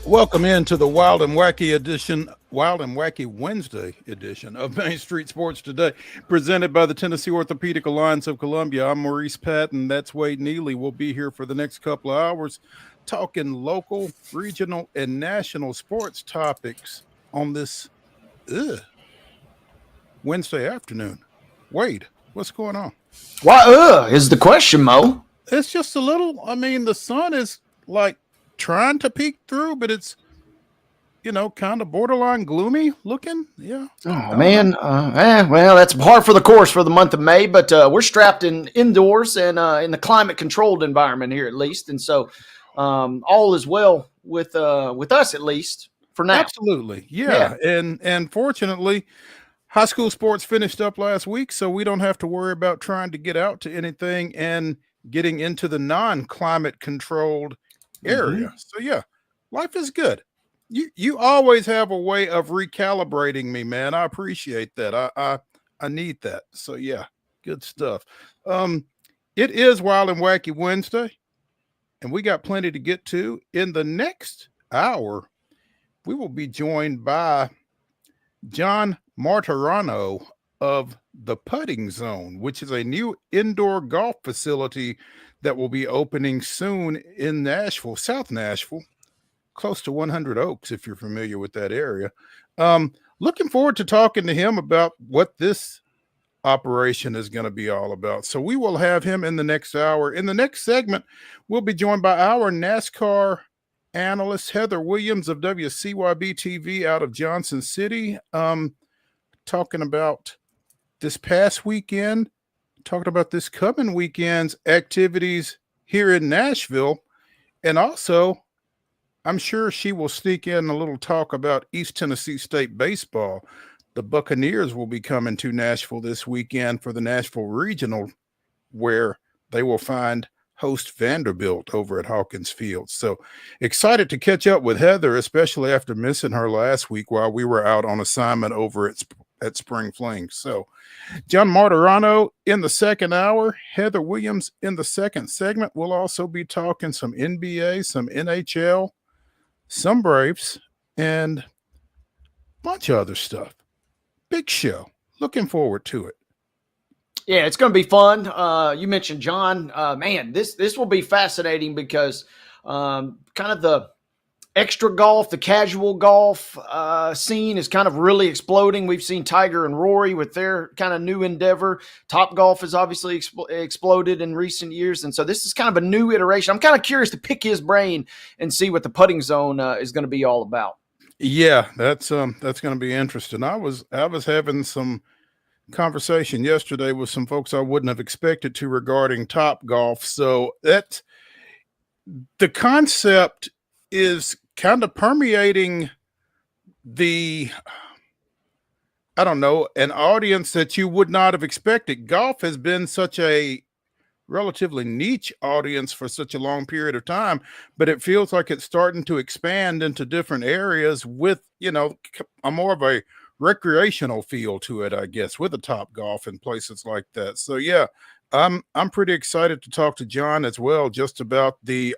Welcome into the Wild and Wacky Wednesday edition of Main Street Sports Today, presented by the Tennessee Orthopedic Alliance of Columbia. I'm Maurice Patton. That's Wade Neely. We'll be here for the next couple of hours talking local, regional, and national sports topics on this Wednesday afternoon. Wade, what's going on? Why, is the question, Mo? It's just a little, the sun is like trying to peek through, but it's, kind of borderline gloomy looking. Yeah. Oh, man. Well, that's par for the course for the month of May, but we're strapped indoors and in the climate controlled environment here at least. And so all is well with us, at least for now. Absolutely. Yeah. And fortunately, high school sports finished up last week, so we don't have to worry about trying to get out to anything and getting into the non-climate controlled area. So yeah, life is good. You always have a way of recalibrating me, man. I appreciate that. I need that. So yeah, good stuff. It is Wild and Wacky Wednesday, and we got plenty to get to. In the next hour, we will be joined by John MARTARANO of the Putting Zone, which is a new indoor golf facility that will be opening soon in Nashville, South Nashville, close to 100 Oaks, if you're familiar with that area. Looking forward to talking to him about what this operation is going to be all about. So we will have him in the next hour. In the next segment, we'll be joined by our NASCAR analyst, Heather Williams of WCYB-TV out of Johnson City, talking about this past weekend, talking about this coming weekend's activities here in Nashville. And also, I'm sure she will sneak in a little talk about East Tennessee State baseball. The Buccaneers will be coming to Nashville this weekend for the Nashville Regional, where they will find host Vanderbilt over at Hawkins Field. So excited to catch up with Heather, especially after missing her last week while we were out on assignment over at Spring Fling. So John MARTARANO in the second hour, Heather Williams in the second segment. We'll also be talking some NBA, some NHL, some Braves, and a bunch of other stuff. Big show. Looking forward to it. Yeah, it's going to be fun. You mentioned John. Man, this will be fascinating because kind of the extra golf, the casual golf scene is kind of really exploding. We've seen Tiger and Rory with their kind of new endeavor. Top golf has obviously exploded in recent years, and so this is kind of a new iteration. I'm kind of curious to pick his brain and see what the Putting Zone is going to be all about. Yeah, that's going to be interesting. I was having some conversation yesterday with some folks I wouldn't have expected to regarding Top Golf. So that the concept is kind of permeating an audience that you would not have expected. Golf has been such a relatively niche audience for such a long period of time, but it feels like it's starting to expand into different areas with, a more of a recreational feel to it, I guess, with a Top Golf and places like that. So yeah, I'm pretty excited to talk to John as well, just about the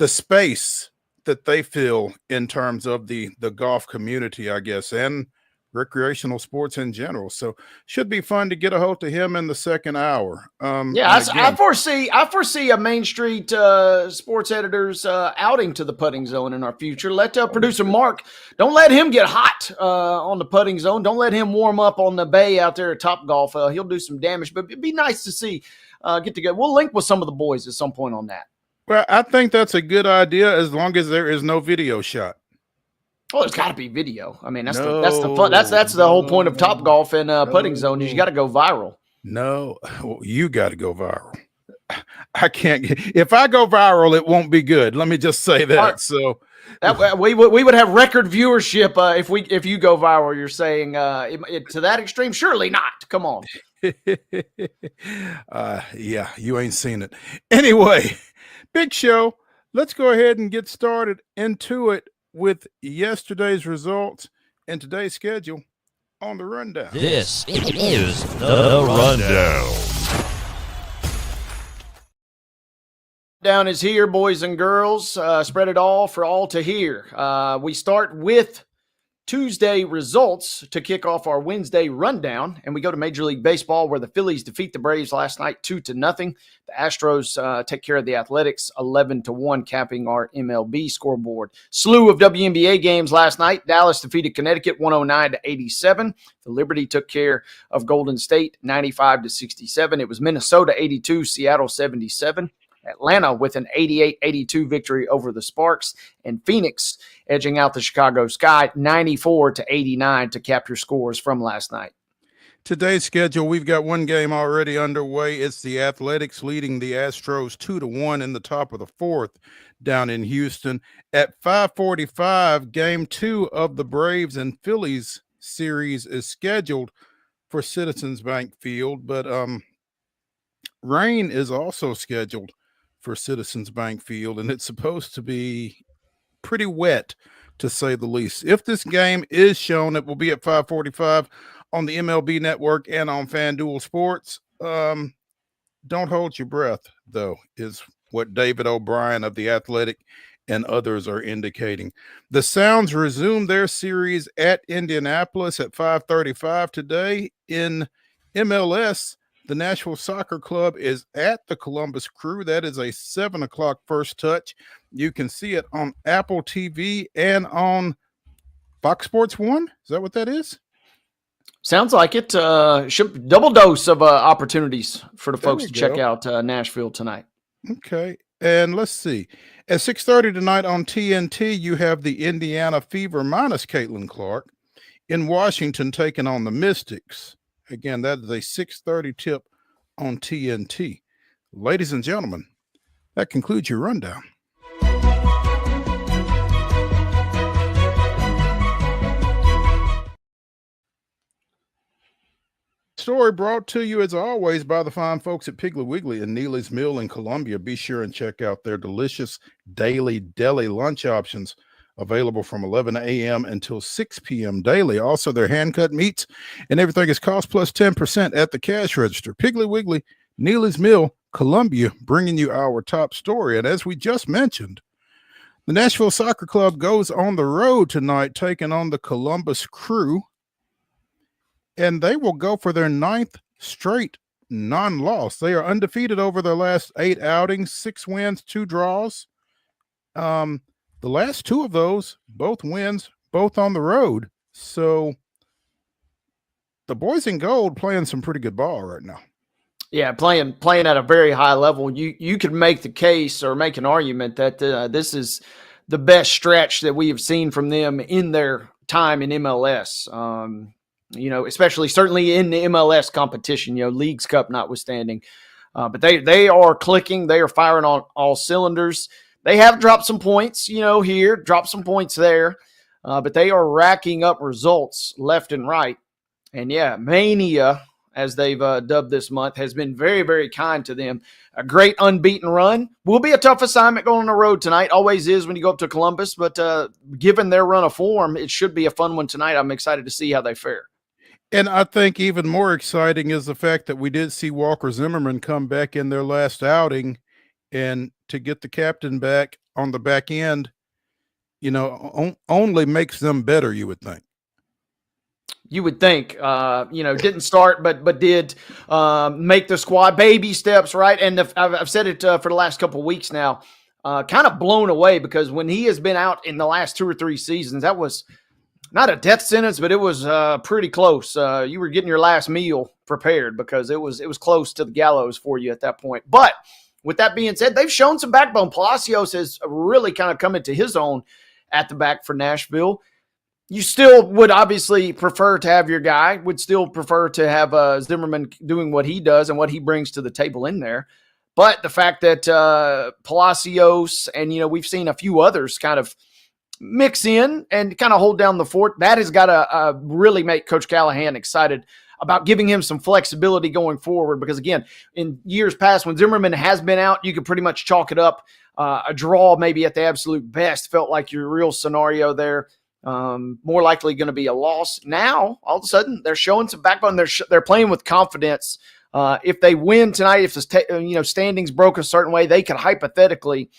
space that they fill in terms of the golf community, I guess, and recreational sports in general. So should be fun to get a hold of him in the second hour. I foresee a Main Street sports editors outing to the Putting Zone in our future. Let producer Mark, don't let him get hot on the Putting Zone. Don't let him warm up on the bay out there at Top Golf. He'll do some damage, but it'd be nice to see get together. We'll link with some of the boys at some point on that. Well, I think that's a good idea as long as there is no video shot. Oh, there's got to be video. I mean, that's the fun. That's the whole point of Top Golf and Putting Zone is you got to go viral. No, you got to go viral. I can't. If I go viral, it won't be good. Let me just say that. Right. So that we would have record viewership if you go viral. You're saying to that extreme? Surely not. Come on. Yeah, you ain't seen it. Anyway, big show. Let's go ahead and get started into it with yesterday's results and today's schedule on the rundown. This is the rundown. Down is here, boys and girls. Spread it all for all to hear. We start with Tuesday results to kick off our Wednesday rundown, and we go to Major League Baseball, where the Phillies defeat the Braves last night 2-0. The Astros take care of the Athletics 11-1, capping our MLB scoreboard. Slew of WNBA games last night. Dallas defeated Connecticut 109-87. The Liberty took care of Golden State 95-67. It was Minnesota 82, Seattle 77. Atlanta with an 88-82 victory over the Sparks, and Phoenix edging out the Chicago Sky 94-89 to capture scores from last night. Today's schedule, we've got one game already underway. It's the Athletics leading the Astros 2-1 in the top of the fourth down in Houston. At 5:45, game 2 of the Braves and Phillies series is scheduled for Citizens Bank Field, but rain is also scheduled for Citizens Bank Field, and it's supposed to be pretty wet, to say the least. If this game is shown, it will be at 5:45 on the MLB Network and on FanDuel Sports. Don't hold your breath, though, is what David O'Brien of The Athletic and others are indicating. The Sounds resume their series at Indianapolis at 5:35 today. In MLS, the Nashville Soccer Club is at the Columbus Crew. That is a 7 o'clock first touch. You can see it on Apple TV and on Fox Sports 1. Is that what that is? Sounds like it. Double dose of opportunities for the folks to check out Nashville tonight. Okay. And let's see. At 6:30 tonight on TNT, you have the Indiana Fever minus Caitlin Clark in Washington taking on the Mystics. Again, that is a 6:30 tip on TNT. Ladies and gentlemen, that concludes your rundown. Story brought to you, as always, by the fine folks at Piggly Wiggly and Neely's Mill in Columbia. Be sure and check out their delicious daily deli lunch options, available from 11 a.m. until 6 p.m. daily. Also, their hand-cut meats and everything is cost plus 10% at the cash register. Piggly Wiggly, Neely's Mill, Columbia, bringing you our top story. And as we just mentioned, the Nashville Soccer Club goes on the road tonight, taking on the Columbus Crew, and they will go for their 9th straight non-loss. They are undefeated over their last 8 outings, 6 wins, 2 draws. The last 2 of those, both wins, both on the road. So the boys in gold playing some pretty good ball right now. Yeah, playing at a very high level. You could make the case or make an argument that this is the best stretch that we have seen from them in their time in MLS. Especially certainly in the MLS competition, Leagues Cup notwithstanding. But they are clicking. They are firing on all cylinders. They have dropped some points, here, dropped some points there, but they are racking up results left and right. And yeah, Mania, as they've dubbed this month, has been very, very kind to them. A great unbeaten run. Will be a tough assignment going on the road tonight. Always is when you go up to Columbus, but given their run of form, it should be a fun one tonight. I'm excited to see how they fare. And I think even more exciting is the fact that we did see Walker Zimmerman come back in their last outing, and to get the captain back on the back end, only makes them better, you would think. You would think, didn't start, but did make the squad, baby steps, right? And I've said it for the last couple of weeks now, kind of blown away, because when he has been out in the last 2 or 3 seasons, that was not a death sentence, but it was pretty close. You were getting your last meal prepared, because it was close to the gallows for you at that point. But with that being said, they've shown some backbone. Palacios has really kind of come into his own at the back for Nashville. You still would obviously prefer to have your guy, would still prefer to have Zimmerman doing what he does and what he brings to the table in there. But the fact that Palacios and, we've seen a few others kind of mix in and kind of hold down the fort, that has got to really make Coach Callahan excited about giving him some flexibility going forward. Because, again, in years past, when Zimmerman has been out, you could pretty much chalk it up. A draw maybe at the absolute best felt like your real scenario there. More likely going to be a loss. Now, all of a sudden, they're showing some backbone. They're playing with confidence If they win tonight, if the standings broke a certain way, they could hypothetically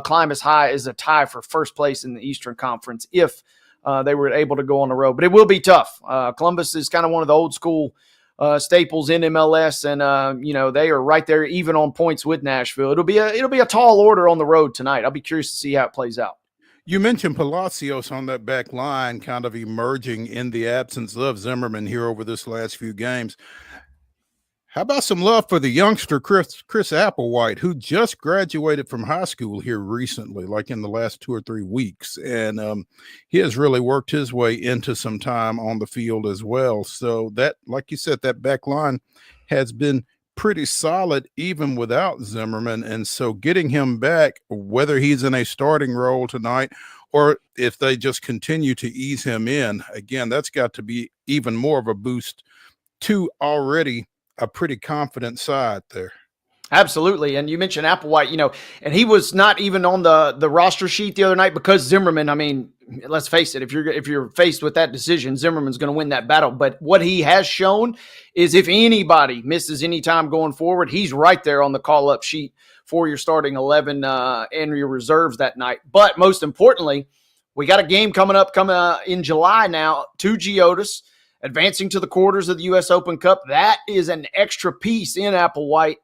climb as high as a tie for first place in the Eastern Conference if they were able to go on the road. But it will be tough. Columbus is kind of one of the old school staples in MLS, and they are right there even on points with Nashville. It'll be a tall order on the road tonight. I'll be curious to see how it plays out. You mentioned Palacios on that back line kind of emerging in the absence of Zimmerman here over this last few games. How about some love for the youngster Chris Applewhite, who just graduated from high school here recently, like in the last 2 or 3 weeks, and he has really worked his way into some time on the field as well. So that, like you said, that back line has been pretty solid even without Zimmerman, and so getting him back, whether he's in a starting role tonight or if they just continue to ease him in, again, that's got to be even more of a boost to already a pretty confident side there. Absolutely. And you mentioned Applewhite, and he was not even on the roster sheet the other night because Zimmerman, I mean, let's face it, if you're faced with that decision, Zimmerman's going to win that battle. But what he has shown is if anybody misses any time going forward, he's right there on the call-up sheet for your starting 11 and your reserves that night. But most importantly, we got a game coming up in July now to Geodis, advancing to the quarters of the U.S. Open Cup. That is an extra piece in Applewhite.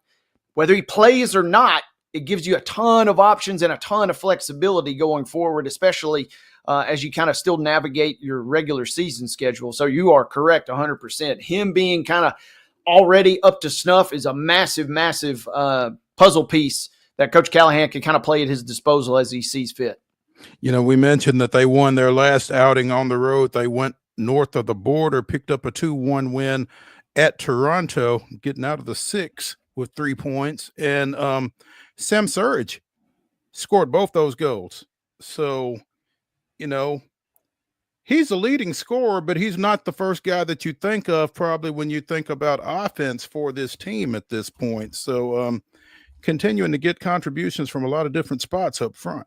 Whether he plays or not, it gives you a ton of options and a ton of flexibility going forward, especially as you kind of still navigate your regular season schedule. So you are correct 100%. Him being kind of already up to snuff is a massive, massive puzzle piece that Coach Callahan can kind of play at his disposal as he sees fit. We mentioned that they won their last outing on the road. They went north of the border, picked up a 2-1 win at Toronto, getting out of the 6 with 3 points, and Sam Surridge scored both those goals. So, he's a leading scorer, but he's not the first guy that you think of probably when you think about offense for this team at this point. So, continuing to get contributions from a lot of different spots up front.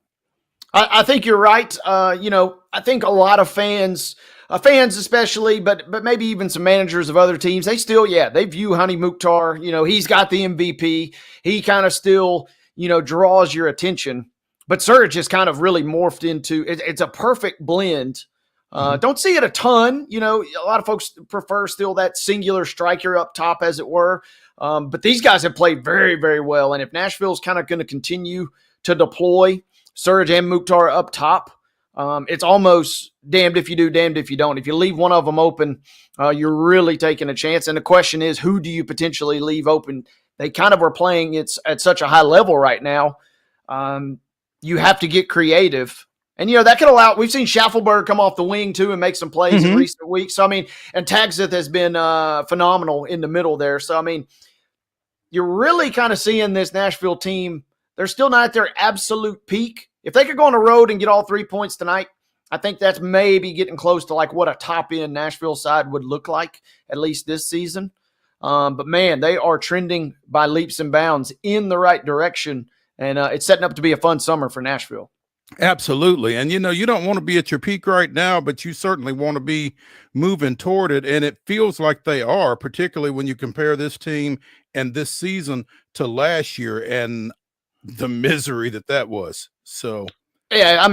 I think you're right. I think a lot of fans especially, but maybe even some managers of other teams, they view Hani Mukhtar, he's got the MVP. He kind of still, draws your attention. But Surridge has kind of really morphed into it's a perfect blend. Don't see it a ton. A lot of folks prefer still that singular striker up top, as it were. But these guys have played very, very well. And if Nashville's kind of going to continue to deploy Surridge and Mukhtar up top, it's almost damned if you do, damned if you don't. If you leave one of them open, you're really taking a chance. And the question is, who do you potentially leave open? They kind of are playing at such a high level right now. You have to get creative. And, that could allow – we've seen Schaffelberg come off the wing, too, and make some plays in recent weeks. So, and Tagseth has been phenomenal in the middle there. So, you're really kind of seeing this Nashville team. They're still not at their absolute peak. If they could go on the road and get all 3 points tonight, I think that's maybe getting close to like what a top-end Nashville side would look like, at least this season. But, man, they are trending by leaps and bounds in the right direction, and it's setting up to be a fun summer for Nashville. Absolutely. And, you don't want to be at your peak right now, but you certainly want to be moving toward it. And it feels like they are, particularly when you compare this team and this season to last year and the misery that was. So, yeah,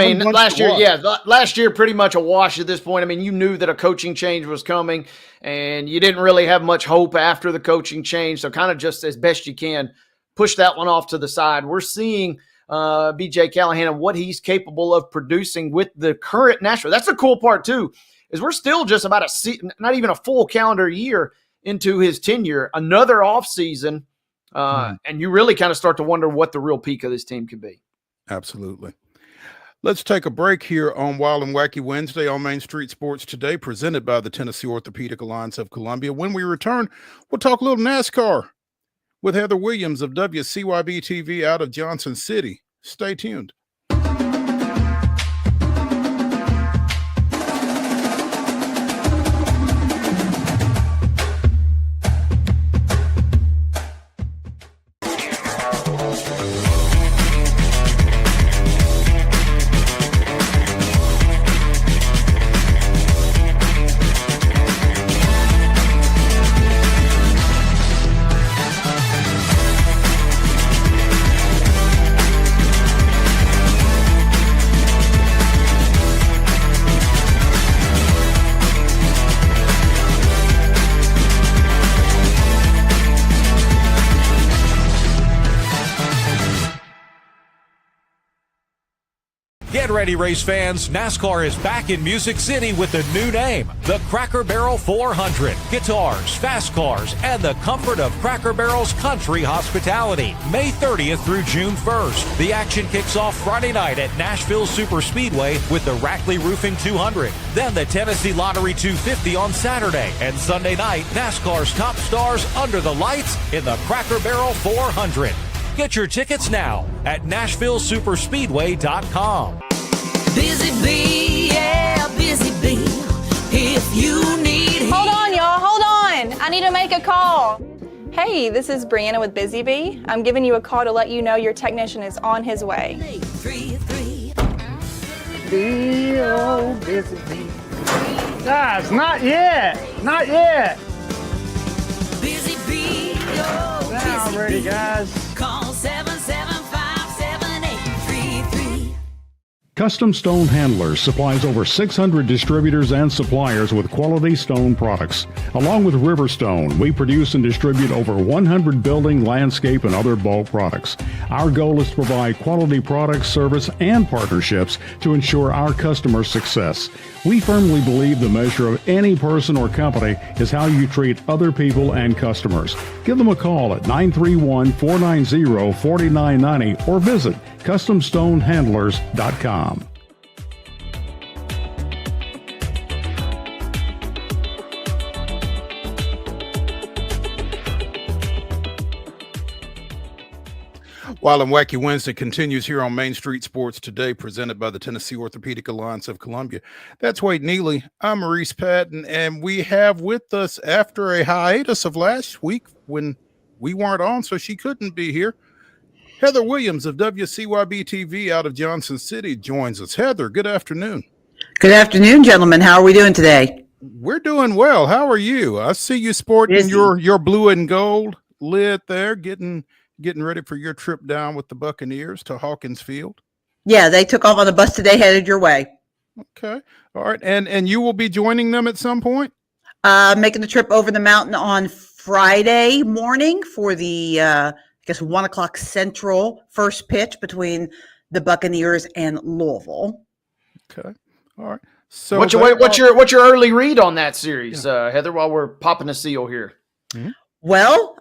last year pretty much a wash at this point. You knew that a coaching change was coming, and you didn't really have much hope after the coaching change. So kind of just as best you can, push that one off to the side. We're seeing BJ Callahan and what he's capable of producing with the current Nashville. That's the cool part too, is we're still just about not even a full calendar year into his tenure, another offseason, and you really kind of start to wonder what the real peak of this team could be. Absolutely. Let's take a break here on Wild and Wacky Wednesday on Main Street Sports Today, presented by the Tennessee Orthopedic Alliance of Columbia. When we return, we'll talk a little NASCAR with Heather Williams of WCYB-TV out of Johnson City. Stay tuned. Get ready, race fans. NASCAR is back in Music City with a new name, the Cracker Barrel 400. Guitars, fast cars, and the comfort of Cracker Barrel's country hospitality. May 30th through June 1st. The action kicks off Friday night at Nashville Super Speedway with the Rackley Roofing 200. Then the Tennessee Lottery 250 on Saturday. And Sunday night, NASCAR's top stars under the lights in the Cracker Barrel 400. Get your tickets now at NashvilleSuperspeedway.com. Busy bee, yeah, busy bee. If you need. Hold on, y'all. Hold on. I need to make a call. Hey, this is Brianna with Busy Bee. I'm giving you a call to let you know your technician is on his way. 833. Bee, oh, busy bee. Guys, not yet. Not yet. Busy bee, oh, Now busy ready, bee. guys. Call 775-7833. Custom Stone Handlers supplies over 600 distributors and suppliers with quality stone products. Along with Riverstone, we produce and distribute over 100 building, landscape, and other bulk products. Our goal is to provide quality products, service, and partnerships to ensure our customers' success. We firmly believe the measure of any person or company is how you treat other people and customers. Give them a call at 931-490-4990 or visit CustomStoneHandlers.com. Wild and Wacky Wednesday continues here on Main Street Sports Today, presented by the Tennessee Orthopedic Alliance of Columbia. That's Wade Neely. I'm Maurice Patton, and we have with us, after a hiatus of last week when we weren't on, so she couldn't be here, Heather Williams of WCYB-TV out of Johnson City joins us. Heather, good afternoon. Good afternoon, gentlemen. How are we doing today? We're doing well. How are you? I see you sporting your blue and gold lid there, getting ready for your trip down with the Buccaneers to Hawkins Field. Yeah, they took off on the bus today, headed your way. Okay. All right. And you will be joining them at some point? Making the trip over the mountain on Friday morning for the, 1 o'clock Central first pitch between the Buccaneers and Louisville. Okay. All right. So What's your early read on that series, Heather, while we're popping a seal here? Mm-hmm. Well,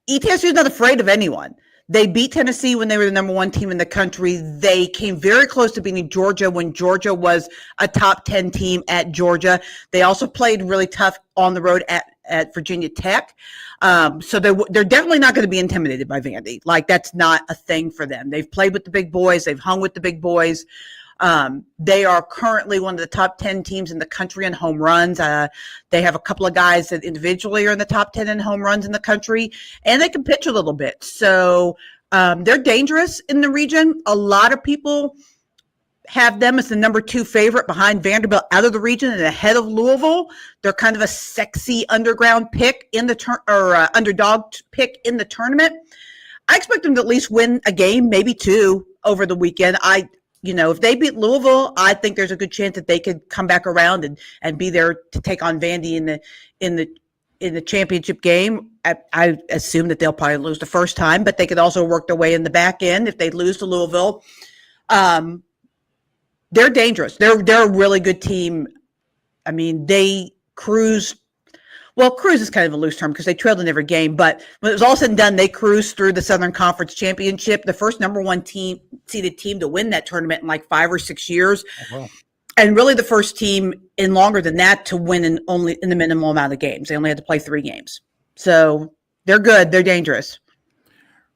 ETSU is not afraid of anyone. They beat Tennessee when they were the number one team in the country. They came very close to beating Georgia when Georgia was a top 10 team at Georgia. They also played really tough on the road at Virginia Tech. So they're definitely not going to be intimidated by Vandy. Like, that's not a thing for them. They've played with the big boys. They've hung with the big boys. They are currently one of the top 10 teams in the country in home runs. They have a couple of guys that individually are in the top 10 in home runs in the country, and they can pitch a little bit. So they're dangerous in the region. A lot of people have them as the number 2 favorite behind Vanderbilt out of the region and ahead of Louisville. They're kind of a sexy underground pick in the underdog pick in the tournament. I expect them to at least win a game, maybe 2 over the weekend. If they beat Louisville, I think there's a good chance that they could come back around and be there to take on Vandy in the championship game. I assume that they'll probably lose the first time, but they could also work their way in the back end if they lose to Louisville. They're dangerous. They're a really good team. I mean, they cruised. Well, cruise is kind of a loose term because they trailed in every game, but when it was all said and done, they cruised through the Southern Conference Championship, the first number 1 seeded team to win that tournament in like 5 or 6 years. Oh, wow. And really the first team in longer than that to win in the minimal amount of games. They only had to play 3 games. So they're good. They're dangerous.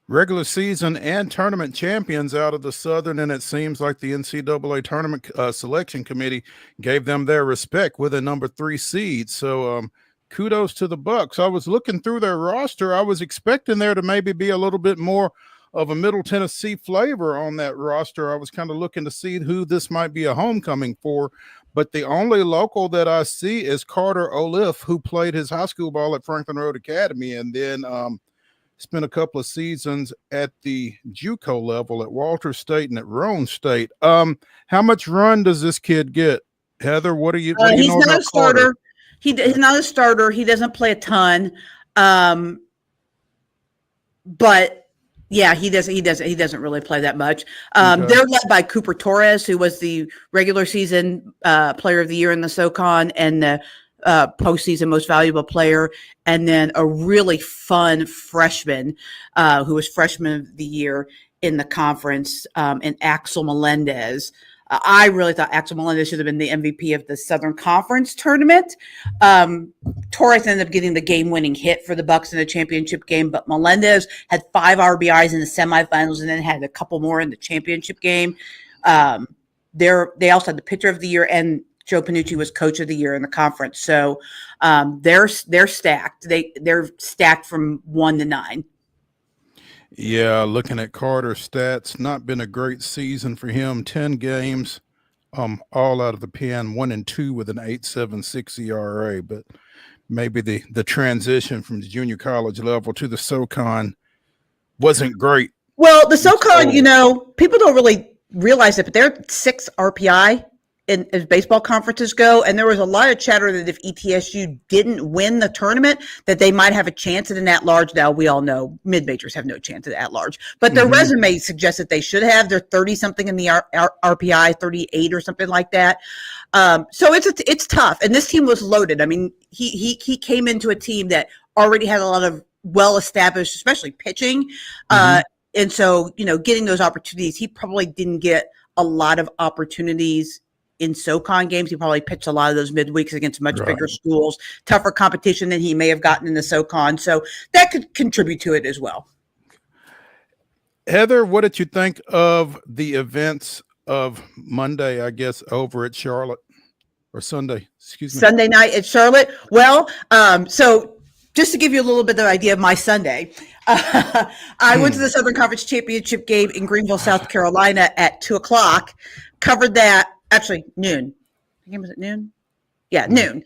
Regular season and tournament champions out of the Southern, and it seems like the NCAA tournament selection committee gave them their respect with a number 3 seed. So, kudos to the Bucks. I was looking through their roster. I was expecting there to maybe be a little bit more of a Middle Tennessee flavor on that roster. I was kind of looking to see who this might be a homecoming for, but the only local that I see is Carter Oliff, who played his high school ball at Franklin Road Academy and then spent a couple of seasons at the JUCO level at Walter State and at Roane State. How much run does this kid get? Heather, what do you know he's not about a starter. Carter? He's not a starter. He doesn't play a ton. But Yeah, he doesn't really play that much. Okay. They're led by Cooper Torres, who was the regular season player of the year in the SoCon and the postseason most valuable player, and then a really fun freshman who was freshman of the year in the conference, and Axel Melendez. I really thought Axel Melendez should have been the MVP of the Southern Conference tournament. Torres ended up getting the game-winning hit for the Bucks in the championship game, but Melendez had 5 RBIs in the semifinals and then had a couple more in the championship game. They also had the pitcher of the year, and Joe Panucci was coach of the year in the conference. So they're stacked. They're stacked from 1 to 9. Yeah, looking at Carter's stats, not been a great season for him. 10 games, all out of the pen, 1-2 with an 8.76 ERA. But maybe the transition from the junior college level to the SoCon wasn't great. Well, the SoCon, people don't really realize it, but they're 6 RPI as baseball conferences go, and there was a lot of chatter that if ETSU didn't win the tournament, that they might have a chance at an at-large. Now, we all know mid-majors have no chance at at-large, but their resume suggests that they should have. They're 30-something in the RPI, 38 or something like that. So it's tough, and this team was loaded. I mean, he came into a team that already had a lot of well-established, especially pitching, and so, getting those opportunities, he probably didn't get a lot of opportunities in SoCon games. He probably pitched a lot of those midweeks against much bigger schools, tougher competition than he may have gotten in the SoCon. So that could contribute to it as well. Heather, what did you think of the events of Monday, I guess, over at Charlotte, or Sunday, excuse me? Sunday night at Charlotte. Well, so just to give you a little bit of an idea of my Sunday, I went to the Southern Conference Championship game in Greenville, South Carolina at 2:00, covered that. Actually, noon. The game was at noon? Yeah, noon.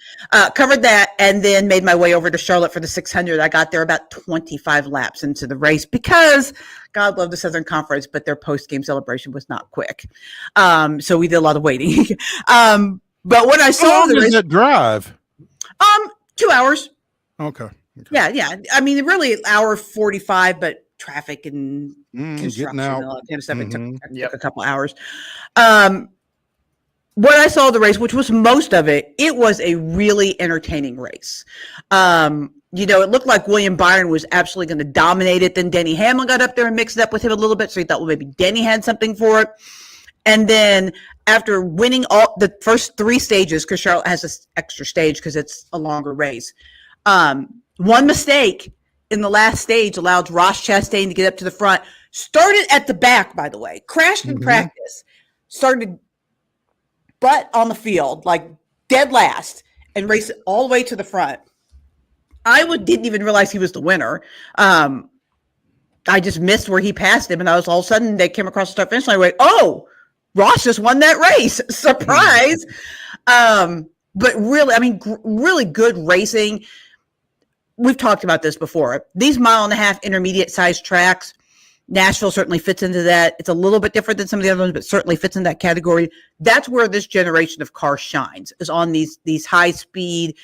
Covered that, and then made my way over to Charlotte for the 600. I got there about 25 laps into the race because God love the Southern Conference, but their post-game celebration was not quick. So we did a lot of waiting. But when I saw how long does that drive? 2 hours. Okay. Yeah. I mean, really, 1:45, but traffic and construction and all that kind of stuff. It took a couple hours. When I saw the race, which was most of it, it was a really entertaining race. It looked like William Byron was absolutely going to dominate it. Then Denny Hamlin got up there and mixed it up with him a little bit. So he thought, well, maybe Denny had something for it. And then after winning all the first 3 stages, because Charlotte has this extra stage because it's a longer race, one mistake in the last stage allowed Ross Chastain to get up to the front. Started at the back, by the way. Crashed in practice. Started butt on the field, like dead last, and raced it all the way to the front. Didn't even realize he was the winner. I just missed where he passed him, and I was all of a sudden they came across the start finish line. Like, oh, Ross just won that race! Surprise! But really, I mean, really good racing. We've talked about this before. These 1.5-mile intermediate sized tracks. Nashville certainly fits into that. It's a little bit different than some of the other ones, but certainly fits in that category. That's where this generation of cars shines, is on these high speed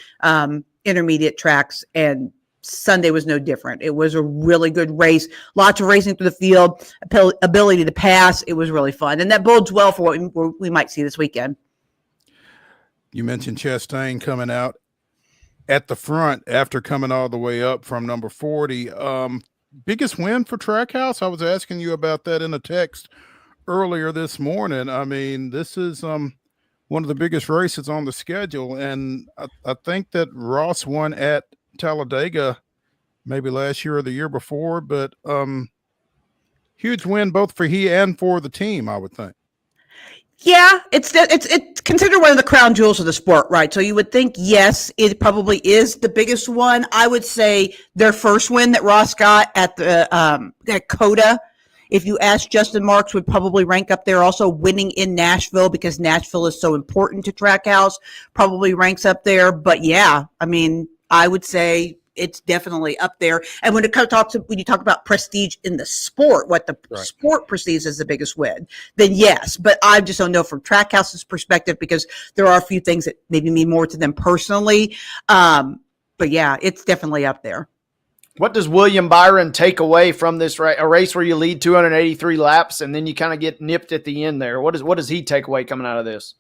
intermediate tracks. And Sunday was no different. It was a really good race. Lots of racing through the field, ability to pass. It was really fun. And that bodes well for what we might see this weekend. You mentioned Chastain coming out at the front after coming all the way up from number 40. Biggest win for Trackhouse? I was asking you about that in a text earlier this morning. I mean, this is one of the biggest races on the schedule, and I think that Ross won at Talladega maybe last year or the year before, but huge win both for he and for the team, I would think. Yeah, it's considered one of the crown jewels of the sport, right? So you would think, yes, it probably is the biggest one. I would say their first win that Ross got at the at COTA, if you ask Justin Marks, would probably rank up there. Also winning in Nashville, because Nashville is so important to Trackhouse, probably ranks up there. But yeah, I mean, I would say it's definitely up there. And when you talk about prestige in the sport, what the sport perceives as the biggest win, then yes. But I just don't know from Trackhouse's perspective, because there are a few things that maybe mean more to them personally. But yeah, it's definitely up there. What does William Byron take away from this a race where you lead 283 laps and then you kind of get nipped at the end there? What does he take away coming out of this?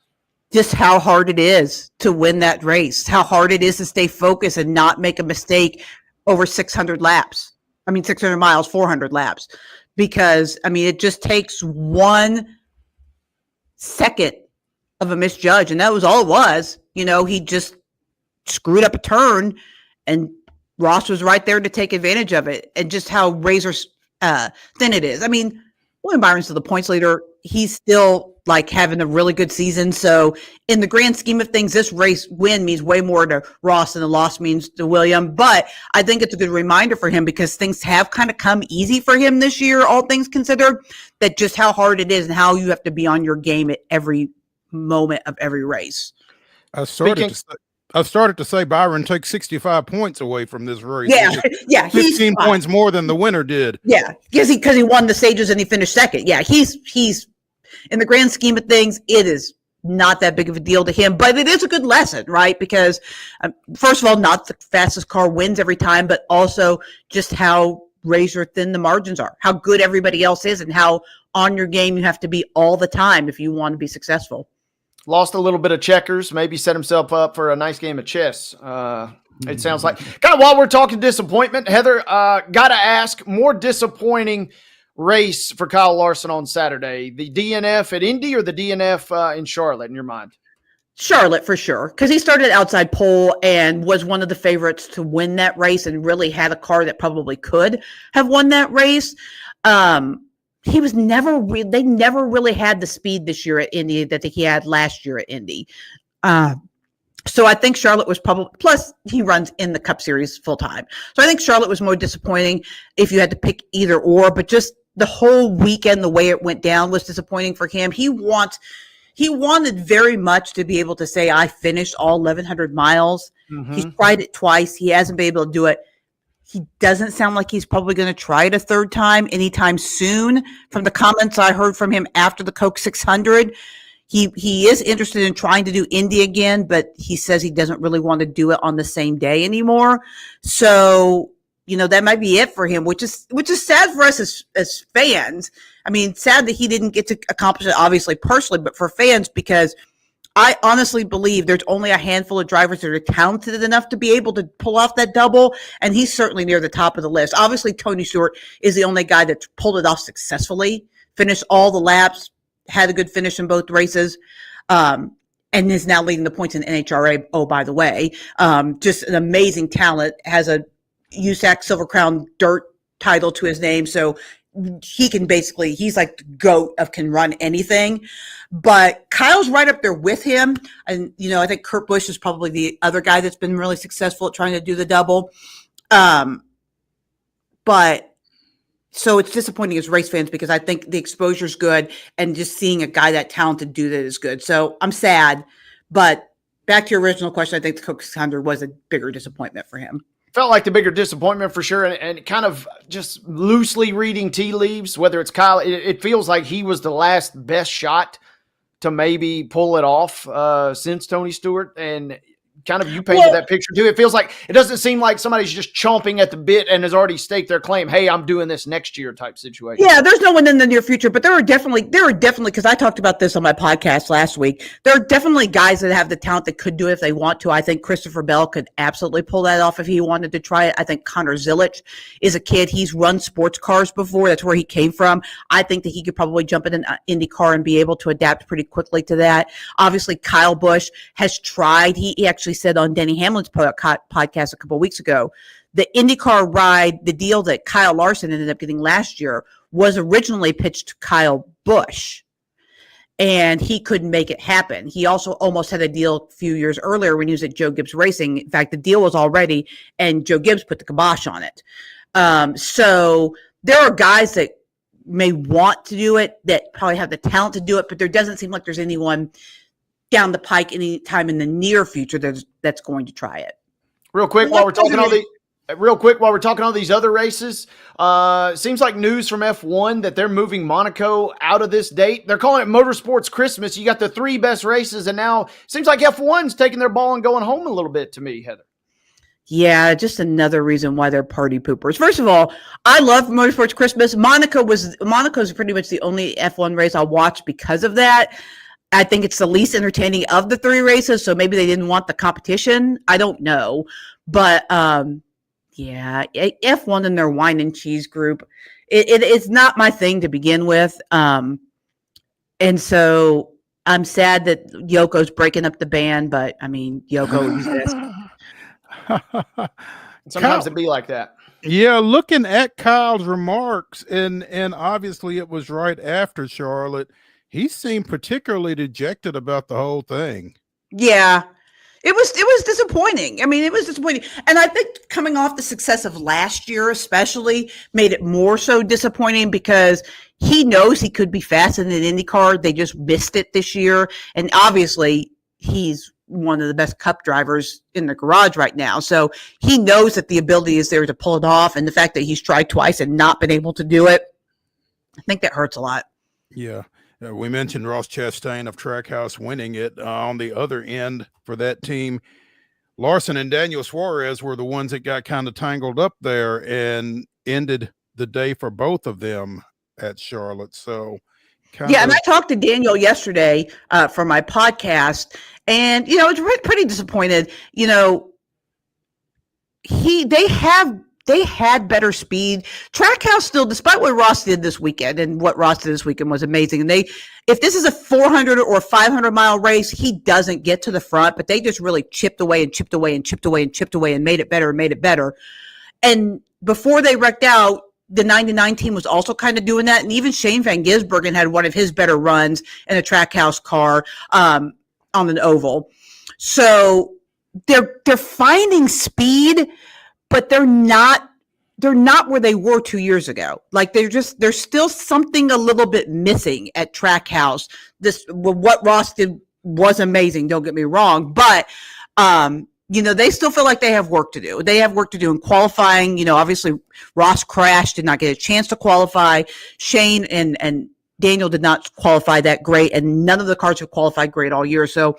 Just how hard it is to win that race, how hard it is to stay focused and not make a mistake over 600 laps. 600 miles, 400 laps. Because, it just takes 1 second of a misjudge, and that was all it was. He just screwed up a turn, and Ross was right there to take advantage of it, and just how razor thin it is. William Byron's still the points leader. He's still having a really good season. So in the grand scheme of things, this race win means way more to Ross than the loss means to William. But I think it's a good reminder for him because things have kind of come easy for him this year, all things considered, that just how hard it is and how you have to be on your game at every moment of every race. I started to say Byron takes 65 points away from this race. Yeah, 15 points more than the winner did. Yeah, because he won the stages and he finished second. Yeah, he's in the grand scheme of things, it is not that big of a deal to him, but it is a good lesson, right? Because first of all, not the fastest car wins every time, but also just how razor thin the margins are, how good everybody else is, and how on your game you have to be all the time if you want to be successful. Lost a little bit of checkers, maybe set himself up for a nice game of chess. It sounds like. Kind of while we're talking disappointment, Heather, got to ask, more disappointing race for Kyle Larson on Saturday, the DNF at Indy or the DNF in Charlotte in your mind? Charlotte for sure, because he started outside pole and was one of the favorites to win that race and really had a car that probably could have won that race. He was they never really had the speed this year at Indy that he had last year at Indy. So I think Charlotte was probably, plus he runs in the Cup Series full time. So I think Charlotte was more disappointing if you had to pick either or, but just the whole weekend, the way it went down was disappointing for him. He wanted very much to be able to say, I finished all 1,100 miles. Mm-hmm. He's tried it twice. He hasn't been able to do it. He doesn't sound like he's probably going to try it a third time anytime soon. From the comments I heard from him after the Coke 600, he is interested in trying to do Indy again, but he says he doesn't really want to do it on the same day anymore. So, that might be it for him, which is sad for us as fans. Sad that he didn't get to accomplish it, obviously, personally, but for fans, because I honestly believe there's only a handful of drivers that are talented enough to be able to pull off that double, and he's certainly near the top of the list. Obviously, Tony Stewart is the only guy that's pulled it off successfully, finished all the laps, had a good finish in both races, and is now leading the points in NHRA. Oh, by the way, just an amazing talent, has a USAC Silver Crown Dirt title to his name, so he can he's like the GOAT can run anything. But Kyle's right up there with him. And, I think Kurt Busch is probably the other guy that's been really successful at trying to do the double. But so it's disappointing as race fans because I think the exposure is good and just seeing a guy that talented do that is good. So I'm sad. But back to your original question, I think the Coke 600 was a bigger disappointment for him. Felt like the bigger disappointment for sure, and kind of just loosely reading tea leaves, whether it's Kyle, it feels like he was the last best shot to maybe pull it off since Tony Stewart, and kind of you painted that picture too. It feels like it doesn't seem like somebody's just chomping at the bit and has already staked their claim. Hey, I'm doing this next year type situation. Yeah, there's no one in the near future, but there are definitely, because I talked about this on my podcast last week. There are definitely guys that have the talent that could do it if they want to. I think Christopher Bell could absolutely pull that off if he wanted to try it. I think Connor Zilic is a kid. He's run sports cars before. That's where he came from. I think that he could probably jump in an Indy car and be able to adapt pretty quickly to that. Obviously, Kyle Busch has tried. He actually said on Denny Hamlin's podcast a couple of weeks ago, the IndyCar ride, the deal that Kyle Larson ended up getting last year was originally pitched to Kyle Busch, and he couldn't make it happen. He also almost had a deal a few years earlier when he was at Joe Gibbs Racing. In fact, the deal was all ready, and Joe Gibbs put the kibosh on it. So there are guys that may want to do it, that probably have the talent to do it, but there doesn't seem like there's anyone down the pike anytime in the near future that's going to try it. Real quick while we're talking all these other races, seems like news from F1 that they're moving Monaco out of this date. They're calling it Motorsports Christmas. You got the 3 best races, and now seems like F1's taking their ball and going home a little bit to me, Heather. Yeah, just another reason why they're party poopers. First of all, I love Motorsports Christmas. Monaco's pretty much the only F1 race I'll watch because of that. I think it's the least entertaining of the 3 races, so maybe they didn't want the competition. I don't know. But yeah, F1 and their wine and cheese group, it's not my thing to begin with. And so I'm sad that Yoko's breaking up the band, but I mean, Yoko exists. Sometimes it be like that. Yeah, looking at Kyle's remarks, and obviously it was right after Charlotte, he seemed particularly dejected about the whole thing. Yeah. It was disappointing. I mean, it was disappointing. And I think coming off the success of last year especially made it more so disappointing because he knows he could be fast in an IndyCar. They just missed it this year. And obviously he's one of the best cup drivers in the garage right now. So he knows that the ability is there to pull it off. And the fact that he's tried twice and not been able to do it, I think that hurts a lot. Yeah. We mentioned Ross Chastain of Trackhouse winning it. On the other end for that team, Larson and Daniel Suarez were the ones that got kind of tangled up there and ended the day for both of them at Charlotte. So, and I talked to Daniel yesterday for my podcast, and you know, it's pretty disappointed. You know, they had better speed. Trackhouse still, despite what Ross did this weekend, and what Ross did this weekend was amazing. And if this is a 400 or 500 mile race, he doesn't get to the front, but they just really chipped away and chipped away and chipped away and chipped away and made it better and made it better. And before they wrecked out, the 99 team was also kind of doing that. And even Shane Van Gisbergen had one of his better runs in a Trackhouse car on an oval. So they're finding speed, but they're not where they were 2 years ago. Like there's still something a little bit missing at Trackhouse. What Ross did was amazing. Don't get me wrong, but you know, they still feel like they have work to do. They have work to do in qualifying. You know, obviously Ross crashed, did not get a chance to qualify. Shane and Daniel did not qualify that great, and none of the cars have qualified great all year. So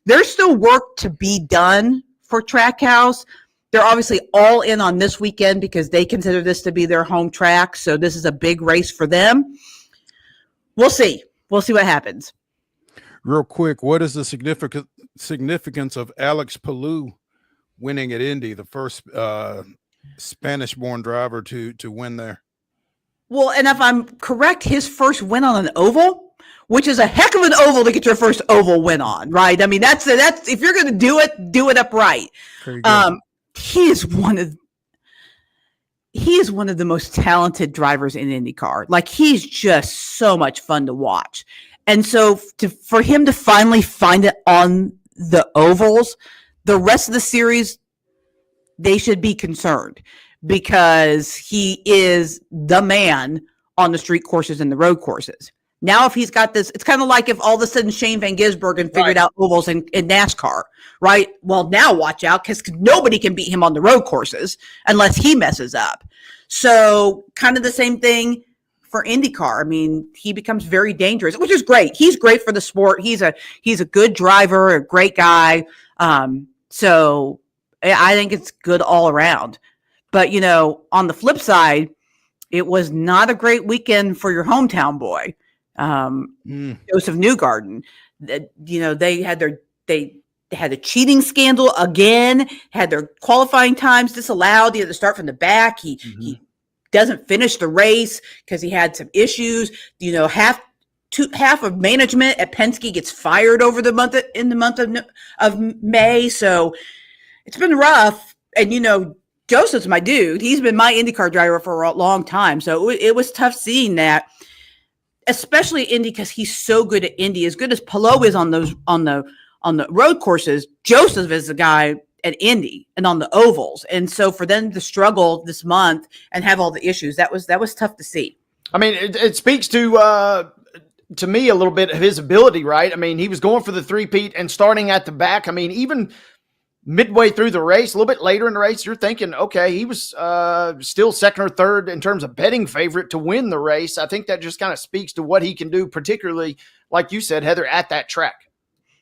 there's still work to be done for Trackhouse. They're obviously all in on this weekend because they consider this to be their home track. So this is a big race for them. We'll see. We'll see what happens. Real quick, what is the significance of Alex Palou winning at Indy, the first Spanish-born driver to win there? Well, and if I'm correct, his first win on an oval, which is a heck of an oval to get your first oval win on, right? I mean, that's if you're going to do it upright. He is one of the most talented drivers in IndyCar. Like, he's just so much fun to watch. And so for him to finally find it on the ovals, the rest of the series, they should be concerned because he is the man on the street courses and the road courses. Now, if he's got this, it's kind of like if all of a sudden Shane Van Gisbergen figured out ovals in NASCAR, right? Well, now watch out because nobody can beat him on the road courses unless he messes up. So kind of the same thing for IndyCar. I mean, he becomes very dangerous, which is great. He's great for the sport. He's a good driver, a great guy. So I think it's good all around. But, you know, on the flip side, it was not a great weekend for your hometown boy. Joseph Newgarden. You know, they had a cheating scandal again, had their qualifying times disallowed. He had to start from the back. He doesn't finish the race because he had some issues. You know, half of management at Penske gets fired over the month of May. So it's been rough. And, you know, Joseph's my dude. He's been my IndyCar driver for a long time. So it was tough seeing that, especially Indy, because he's so good at Indy. As good as Palou is on the road courses, Joseph is the guy at Indy and on the ovals. And so for them to struggle this month and have all the issues, that was tough to see. I mean, it speaks to me a little bit of his ability, right? I mean, he was going for the three-peat and starting at the back. I mean, even midway through the race, a little bit later in the race, you're thinking, okay, he was still second or third in terms of betting favorite to win the race. I think that just kind of speaks to what he can do, particularly, like you said, Heather, at that track.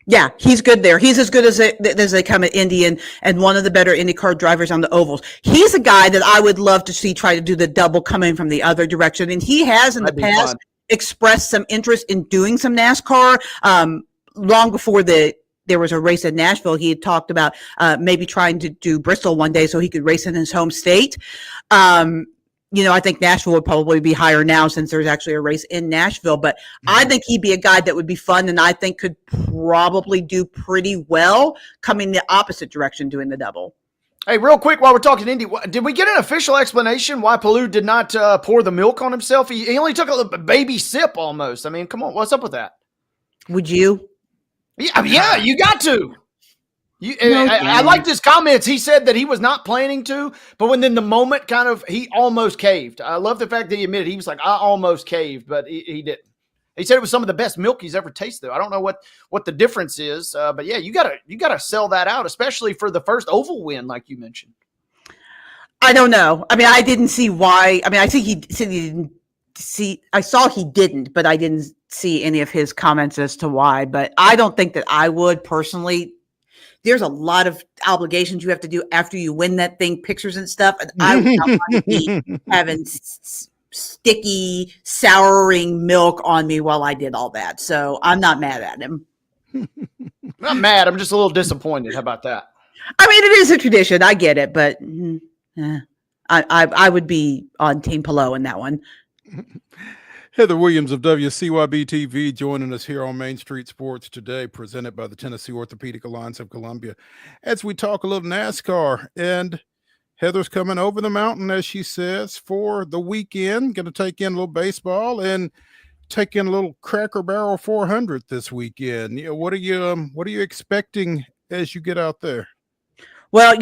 Yeah, he's good there. He's as good as they come at Indy, and one of the better IndyCar drivers on the ovals. He's a guy that I would love to see try to do the double coming from the other direction. And he has in the past expressed some interest in doing some NASCAR. Long before there was a race in Nashville, he had talked about maybe trying to do Bristol one day so he could race in his home state. I think Nashville would probably be higher now since there's actually a race in Nashville. But I think he'd be a guy that would be fun, and I think could probably do pretty well coming the opposite direction doing the double. Hey, real quick, while we're talking Indy, did we get an official explanation why Palou did not pour the milk on himself? He only took a baby sip almost. I mean, come on, what's up with that? Would you? Yeah, you got to. I liked his comments. He said that he was not planning to, but when then the moment he almost caved. I love the fact that he admitted he was like, I almost caved, but he didn't. He said it was some of the best milk he's ever tasted. I don't know what the difference is, but yeah, you gotta sell that out, especially for the first oval win, like you mentioned. I don't know. I mean, I didn't see why. I mean, I think he said he didn't see. I saw he didn't, but I didn't see any of his comments as to why. But I don't think that I would personally. There's a lot of obligations you have to do after you win that thing, pictures and stuff. And I would not want to be having sticky, souring milk on me while I did all that. So I'm not mad at him. Not mad. I'm just a little disappointed. How about that? I mean, it is a tradition. I get it, but I would be on Team Palou in that one. Heather Williams of WCYB-TV joining us here on Main Street Sports today, presented by the Tennessee Orthopedic Alliance of Columbia, as we talk a little NASCAR. And Heather's coming over the mountain, as she says, for the weekend. Going to take in a little baseball and take in a little Cracker Barrel 400 this weekend. What are you expecting as you get out there? Well,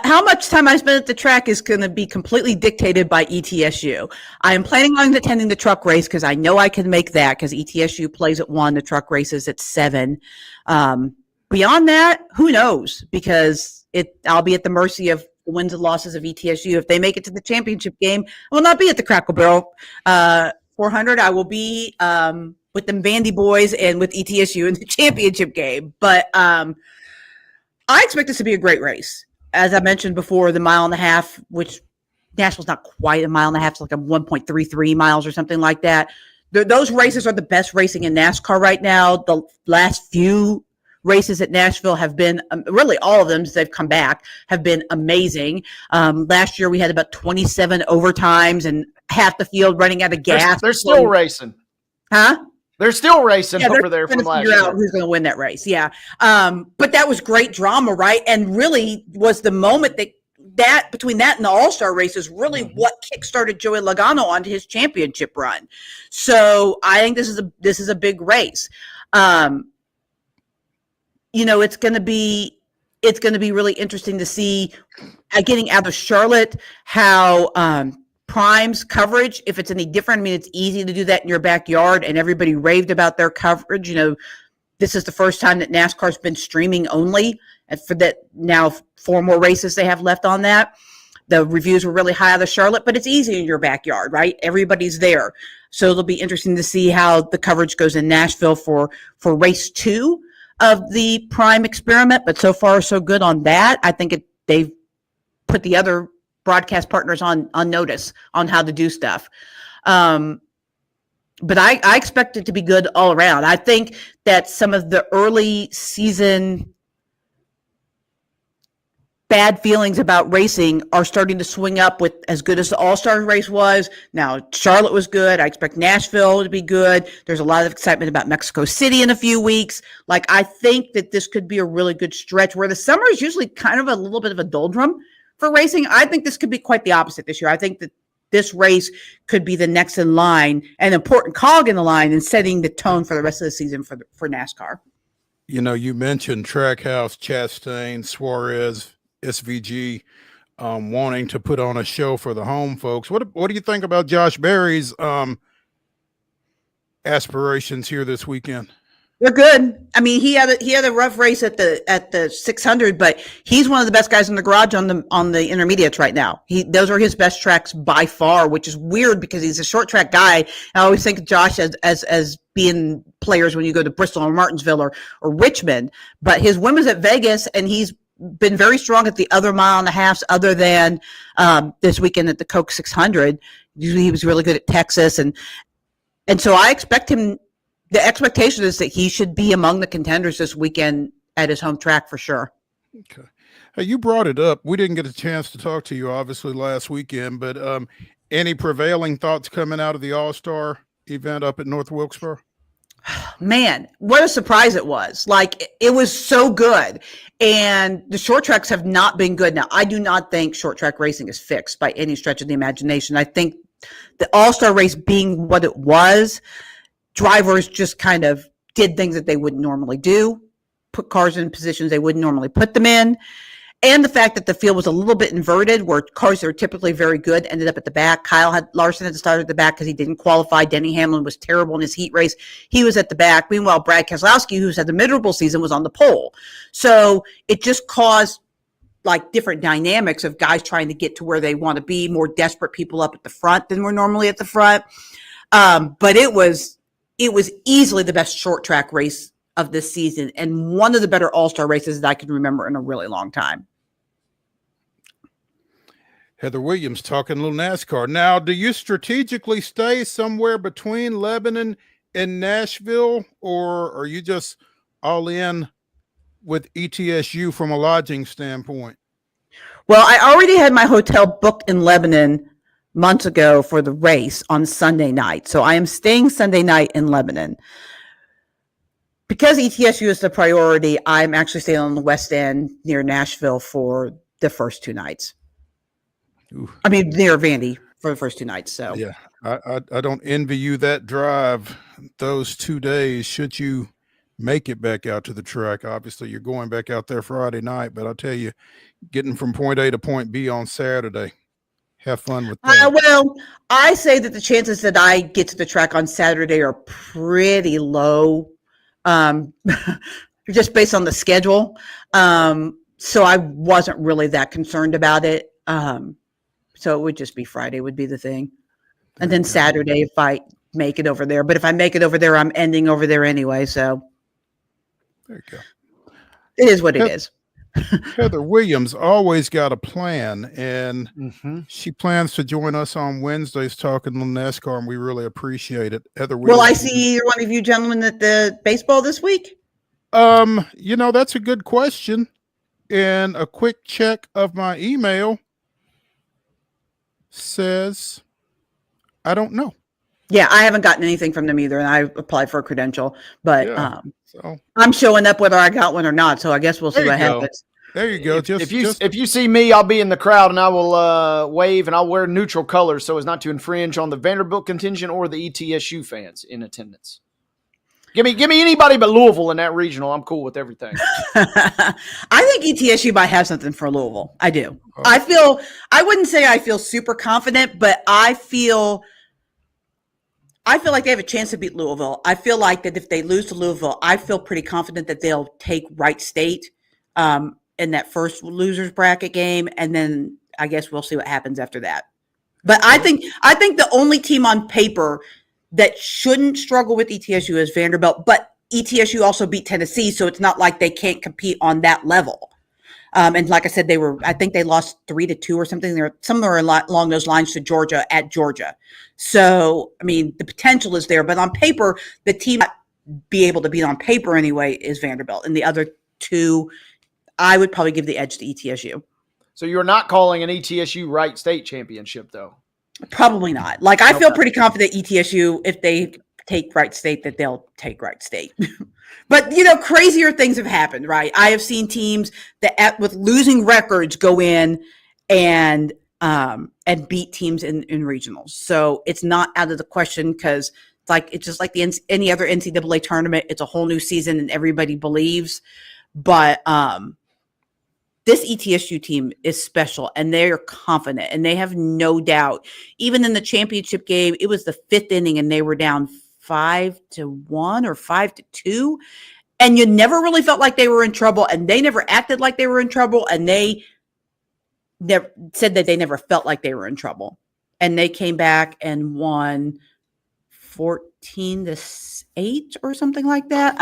how much time I spend at the track is going to be completely dictated by ETSU. I am planning on attending the truck race because I know I can make that because ETSU plays at 1, the truck race is at 7. Beyond that, who knows? Because I'll be at the mercy of the wins and losses of ETSU. If they make it to the championship game, I will not be at the Cracker Barrel 400. I will be with them Vandy boys and with ETSU in the championship game. But I expect this to be a great race. As I mentioned before, the 1.5 miles, which Nashville's not quite a 1.5 miles, it's like a 1.33 miles or something like that. Those races are the best racing in NASCAR right now. The last few races at Nashville have been, really all of them as they've come back, have been amazing. Last year we had about 27 overtimes and half the field running out of gas. They're still racing. Huh? They're still racing over there from last year. Who's going to win that race? Yeah, but that was great drama, right? And really was the moment that between that and the All-Star races really what kickstarted Joey Logano onto his championship run. So I think this is a big race. It's going to be really interesting to see getting out of Charlotte how. Prime's coverage, if it's any different. I mean, it's easy to do that in your backyard, and everybody raved about their coverage. This is the first time that NASCAR's been streaming only, and for that now 4 more races they have left on that. The reviews were really high out of Charlotte, but it's easy in your backyard, right? Everybody's there. So it'll be interesting to see how the coverage goes in Nashville for race 2 of the Prime experiment, but so far so good on that. I think they've put the other broadcast partners on notice on how to do stuff. But I expect it to be good all around. I think that some of the early season bad feelings about racing are starting to swing up with as good as the All-Star race was. Now, Charlotte was good. I expect Nashville to be good. There's a lot of excitement about Mexico City in a few weeks. I think that this could be a really good stretch where the summer is usually kind of a little bit of a doldrum for racing. I think this could be quite the opposite this year. I think that this race could be the next in line, an important cog in the line, and setting the tone for the rest of the season for NASCAR. You mentioned Trackhouse, Chastain, Suarez, SVG wanting to put on a show for the home folks. What do you think about Josh Berry's aspirations here this weekend? They're good. I mean, he had a rough race at the 600, but he's one of the best guys in the garage on the intermediates right now. Those are his best tracks by far, which is weird because he's a short track guy. I always think of Josh as being players when you go to Bristol or Martinsville or Richmond. But his win was at Vegas, and he's been very strong at the other mile and a half, other than this weekend at the Coke 600. He was really good at Texas, and so I expect him. The expectation is that he should be among the contenders this weekend at his home track for sure. Okay. Hey, you brought it up. We didn't get a chance to talk to you obviously last weekend, but any prevailing thoughts coming out of the All-Star event up at North Wilkesboro? Man, what a surprise it was. Like, it was so good. And the short tracks have not been good. Now, I do not think short track racing is fixed by any stretch of the imagination. I think the All-Star race being what it was, drivers just kind of did things that they wouldn't normally do, put cars in positions they wouldn't normally put them in. And the fact that the field was a little bit inverted, where cars that are typically very good ended up at the back. Larson had to start at the back because he didn't qualify. Denny Hamlin was terrible in his heat race. He was at the back. Meanwhile, Brad Keselowski, who's had the miserable season, was on the pole. So it just caused like different dynamics of guys trying to get to where they want to be, more desperate people up at the front than were normally at the front. But it was easily the best short track race of this season, and one of the better All-Star races that I can remember in a really long time. Heather Williams talking a little NASCAR. Now, do you strategically stay somewhere between Lebanon and Nashville, or are you just all in with ETSU from a lodging standpoint? Well, I already had my hotel booked in Lebanon months ago for the race on Sunday night. So I am staying Sunday night in Lebanon. Because ETSU is the priority, I'm actually staying on the West End near Nashville for the first 2 nights. Ooh. I mean, near Vandy for the first 2 nights. So yeah, I don't envy you that drive those 2 days. Should you make it back out to the track, obviously you're going back out there Friday night, but I'll tell you, getting from point A to point B on Saturday, have fun with that. Well, I say that the chances that I get to the track on Saturday are pretty low. Just based on the schedule. So I wasn't really that concerned about it. So it would just be Friday would be the thing. And then Saturday if I make it over there. But if I make it over there, I'm ending over there anyway. So there you go. It is what it is. Heather Williams always got a plan, and she plans to join us on Wednesdays talking a little NASCAR, and we really appreciate it. Heather Williams. Will I see either one of you gentlemen at the baseball this week? That's a good question. And a quick check of my email says, I don't know. Yeah, I haven't gotten anything from them either, and I applied for a credential, but so I'm showing up whether I got one or not. So I guess we'll see what happens. There you go. If you see me, I'll be in the crowd and I will wave, and I'll wear neutral colors so as not to infringe on the Vanderbilt contingent or the ETSU fans in attendance. Give me anybody but Louisville in that regional. I'm cool with everything. I think ETSU might have something for Louisville. I do. I wouldn't say I feel super confident, but I feel like they have a chance to beat Louisville. I feel like that if they lose to Louisville, I feel pretty confident that they'll take Wright State in that first losers bracket game, and then I guess we'll see what happens after that. But I think the only team on paper that shouldn't struggle with ETSU is Vanderbilt, but ETSU also beat Tennessee, so it's not like they can't compete on that level. And like I said, I think they lost 3-2 or something. They're somewhere along those lines to Georgia at Georgia. So, I mean, the potential is there, but on paper, the team that be able to beat on paper anyway is Vanderbilt. And the other two, I would probably give the edge to ETSU. So you're not calling an ETSU Wright State championship, though? Probably not. Like, I feel pretty confident ETSU, if they take Wright State, that they'll take Wright State. But, crazier things have happened, right? I have seen teams that with losing records go in and beat teams in regionals. So it's not out of the question, because it's just like any other NCAA tournament. It's a whole new season and everybody believes. But this ETSU team is special, and they're confident, and they have no doubt. Even in the championship game, it was the 5th inning and they were down 5-1 or 5-2. And you never really felt like they were in trouble, and they never acted like they were in trouble, and they never said that they never felt like they were in trouble. And they came back and won 14-8 or something like that.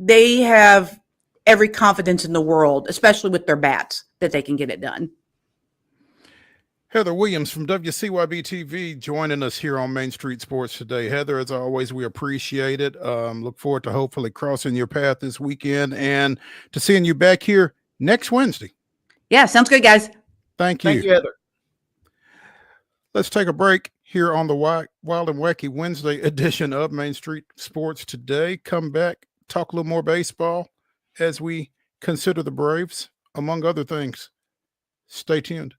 They have every confidence in the world, especially with their bats, that they can get it done. Heather Williams from WCYB-TV joining us here on Main Street Sports today. Heather, as always, we appreciate it. Look forward to hopefully crossing your path this weekend and to seeing you back here next Wednesday. Yeah, sounds good, guys. Thank you. Thank you, Heather. Let's take a break here on the Wild and Wacky Wednesday edition of Main Street Sports today. Come back, talk a little more baseball as we consider the Braves, among other things. Stay tuned.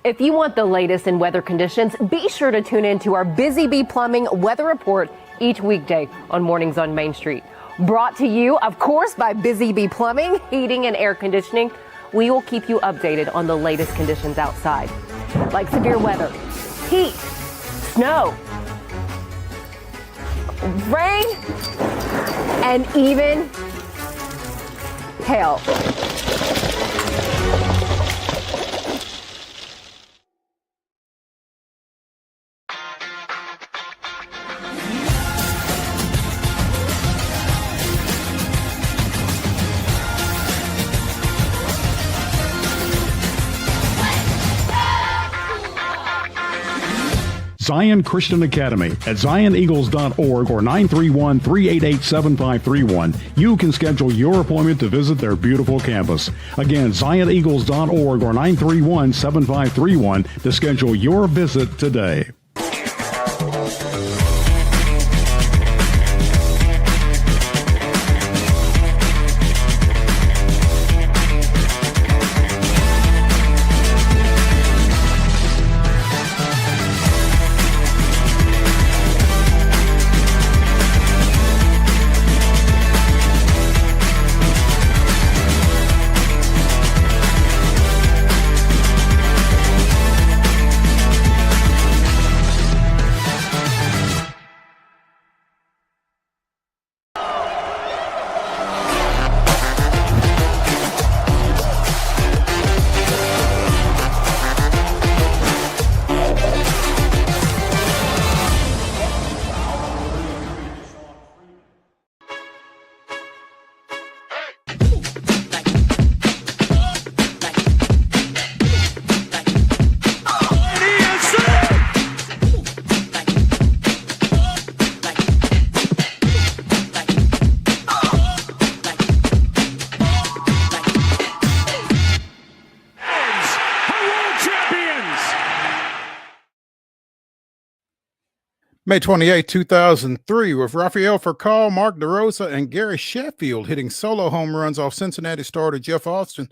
If you want the latest in weather conditions, be sure to tune in to our Busy Bee Plumbing weather report each weekday on Mornings on Main Street. Brought to you, of course, by Busy Bee Plumbing, Heating and Air Conditioning. We will keep you updated on the latest conditions outside, like severe weather, heat, snow, rain, and even hail. Zion Christian Academy at zioneagles.org or 931-388-7531. You can schedule your appointment to visit their beautiful campus. Again, zioneagles.org or 931-7531 to schedule your visit today. May 28, 2003, with Rafael Furcal, Mark DeRosa, and Gary Sheffield hitting solo home runs off Cincinnati starter Jeff Austin,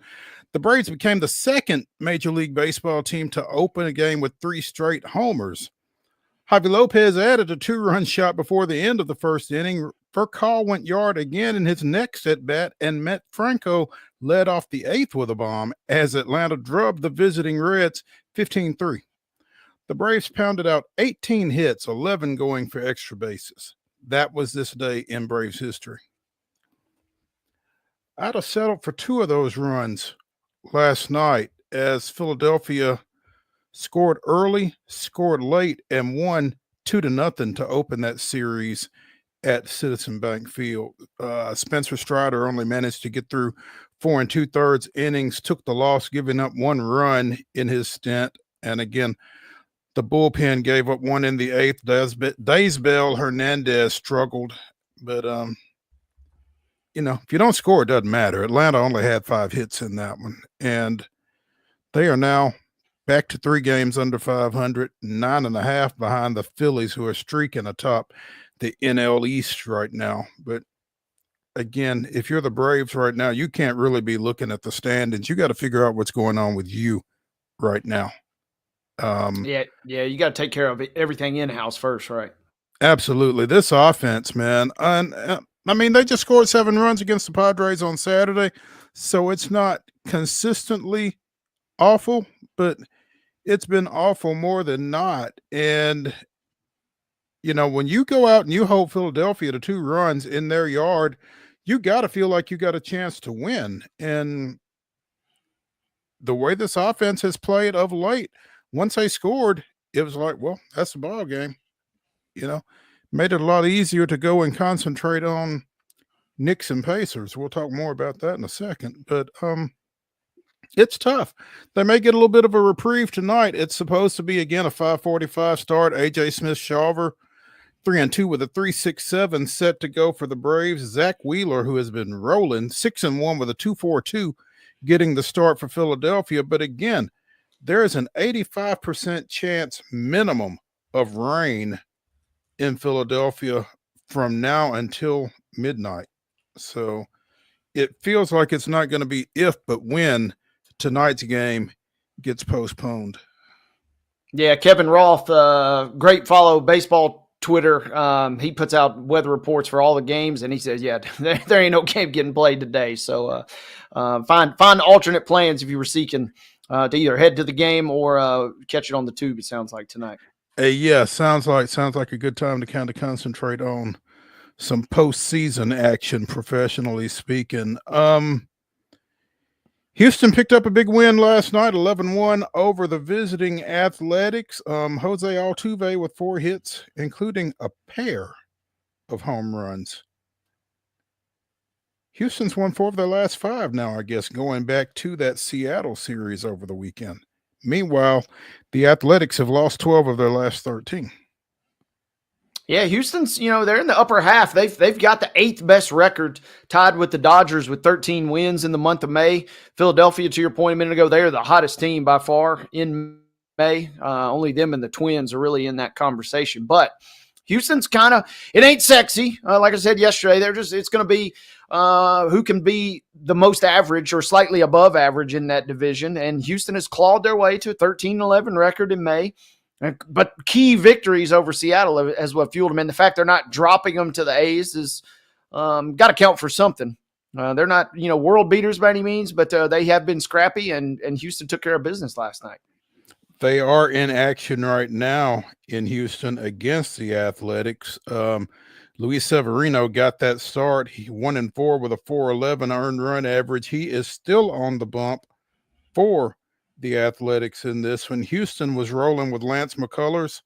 the Braves became the second Major League Baseball team to open a game with 3 straight homers. Javi Lopez added a 2-run shot before the end of the first inning. Furcal went yard again in his next at-bat, and Matt Franco led off the 8th with a bomb as Atlanta drubbed the visiting Reds 15-3. The Braves pounded out 18 hits, 11 going for extra bases. That was this day in Braves history. I'd have settled for 2 of those runs last night as Philadelphia scored early, scored late, and won 2-0 to open that series at Citizen Bank Field. Spencer Strider only managed to get through 4 2/3 innings, took the loss, giving up 1 run in his stint. And again, the bullpen gave up 1 in the 8th. Daysbel Hernandez struggled, but if you don't score, it doesn't matter. Atlanta only had 5 hits in that one, and they are now back to 3 games under 500, 9.5 behind the Phillies, who are streaking atop the NL East right now. But again, if you're the Braves right now, you can't really be looking at the standings. You got to figure out what's going on with you right now. You got to take care of everything in-house first, right? Absolutely. This offense, man, and they just scored 7 runs against the Padres on Saturday, so it's not consistently awful, but it's been awful more than not. And when you go out and you hold Philadelphia to 2 runs in their yard, you got to feel like you got a chance to win. And the way this offense has played of late, once they scored, it was like, well, that's the ball game. Made it a lot easier to go and concentrate on Knicks and Pacers. We'll talk more about that in a second. But it's tough. They may get a little bit of a reprieve tonight. It's supposed to be, again, a 5:45 start. A.J. Smith-Shawver, 3-2 with a 3.67 set to go for the Braves. Zach Wheeler, who has been rolling, 6-1 with a 2.42, getting the start for Philadelphia. But again, there is an 85% chance minimum of rain in Philadelphia from now until midnight. So it feels like it's not going to be if, but when tonight's game gets postponed. Yeah, Kevin Roth, great follow baseball Twitter. He puts out weather reports for all the games, and he says, yeah, there ain't no game getting played today. So find alternate plans if you were seeking to either head to the game or catch it on the tube, it sounds like, tonight. Yeah, sounds like a good time to kind of concentrate on some postseason action, professionally speaking. Houston picked up a big win last night, 11-1 over the visiting Athletics. Jose Altuve with 4 hits, including a pair of home runs. Houston's won 4 of their last 5 now, I guess, going back to that Seattle series over the weekend. Meanwhile, the Athletics have lost 12 of their last 13. Yeah, Houston's, they're in the upper half. They've got the 8th best record, tied with the Dodgers with 13 wins in the month of May. Philadelphia, to your point a minute ago, they are the hottest team by far in May. Only them and the Twins are really in that conversation. But Houston's it ain't sexy. Like I said yesterday, it's going to be who can be the most average or slightly above average in that division. And Houston has clawed their way to a 13-11 record in May. But key victories over Seattle as what fueled them. And the fact they're not dropping them to the A's is got to count for something. They're not, world beaters by any means, but they have been scrappy, and Houston took care of business last night. They are in action right now in Houston against the Athletics. Luis Severino got that start. He 1-4 with a 4.11 earned run average. He is still on the bump for the Athletics in this one. Houston was rolling with Lance McCullers.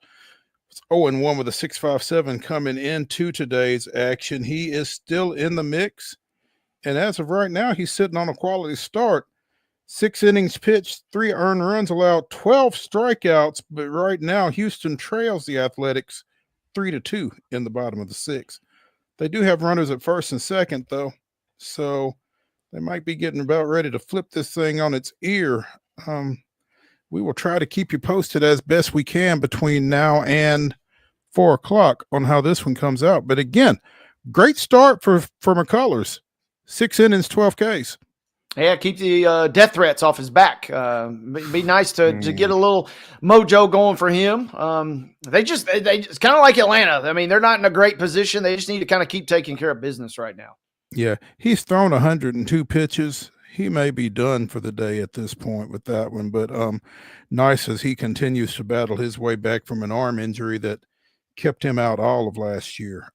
0-1 with a 6.57 coming into today's action. He is still in the mix. And as of right now, he's sitting on a quality start. 6 innings pitched, 3 earned runs allowed, 12 strikeouts. But right now, Houston trails the Athletics 3-2 in the bottom of the 6th. They do have runners at first and second, though. So they might be getting about ready to flip this thing on its ear. We will try to keep you posted as best we can between now and 4 o'clock on how this one comes out. But again, great start for McCullers. 6 innings, 12 Ks. Yeah, keep the death threats off his back. Be nice to get a little mojo going for him. They just it's kind of like Atlanta. I mean, they're not in a great position. They just need to kind of keep taking care of business right now. Yeah, he's thrown 102 pitches. He may be done for the day at this point with that one, but nice as he continues to battle his way back from an arm injury that kept him out all of last year.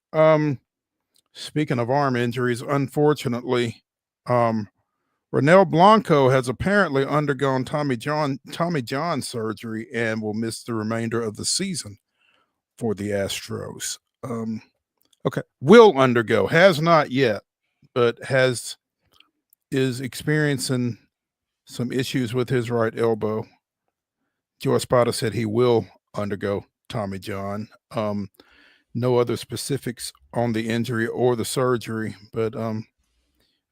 Speaking of arm injuries, unfortunately, Ronel Blanco has apparently undergone Tommy John surgery and will miss the remainder of the season for the Astros. Will undergo, has not yet, but is experiencing some issues with his right elbow. Joe Espada said he will undergo Tommy John. No other specifics on the injury or the surgery, but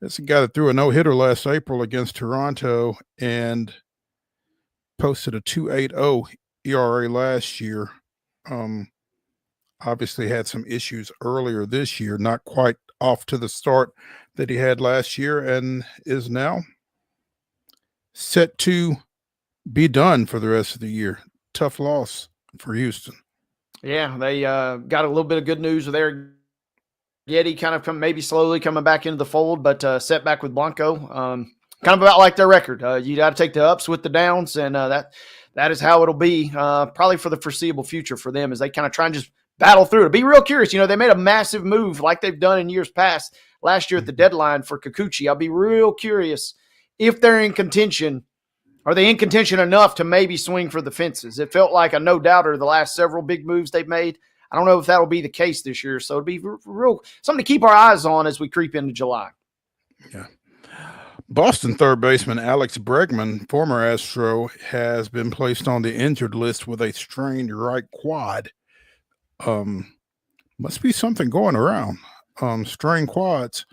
this is a guy that threw a no-hitter last April against Toronto and posted a 2.80 ERA last year. Obviously had some issues earlier this year, not quite off to the start that he had last year, and is now set to be done for the rest of the year. Tough loss for Houston. Yeah, they got a little bit of good news with Eric Getty kind of maybe slowly coming back into the fold, but setback with Blanco. Kind of about like their record. You got to take the ups with the downs, and that is how it'll be probably for the foreseeable future for them as they kind of try and just battle through it. Be real curious. They made a massive move like they've done in years past. Last year at the deadline for Kikuchi, I'll be real curious if they're in contention. Are they in contention enough to maybe swing for the fences? It felt like a no-doubter the last several big moves they've made. I don't know if that'll be the case this year. So it'll be real something to keep our eyes on as we creep into July. Yeah. Boston third baseman Alex Bregman, former Astro, has been placed on the injured list with a strained right quad. Must be something going around. Strained quads.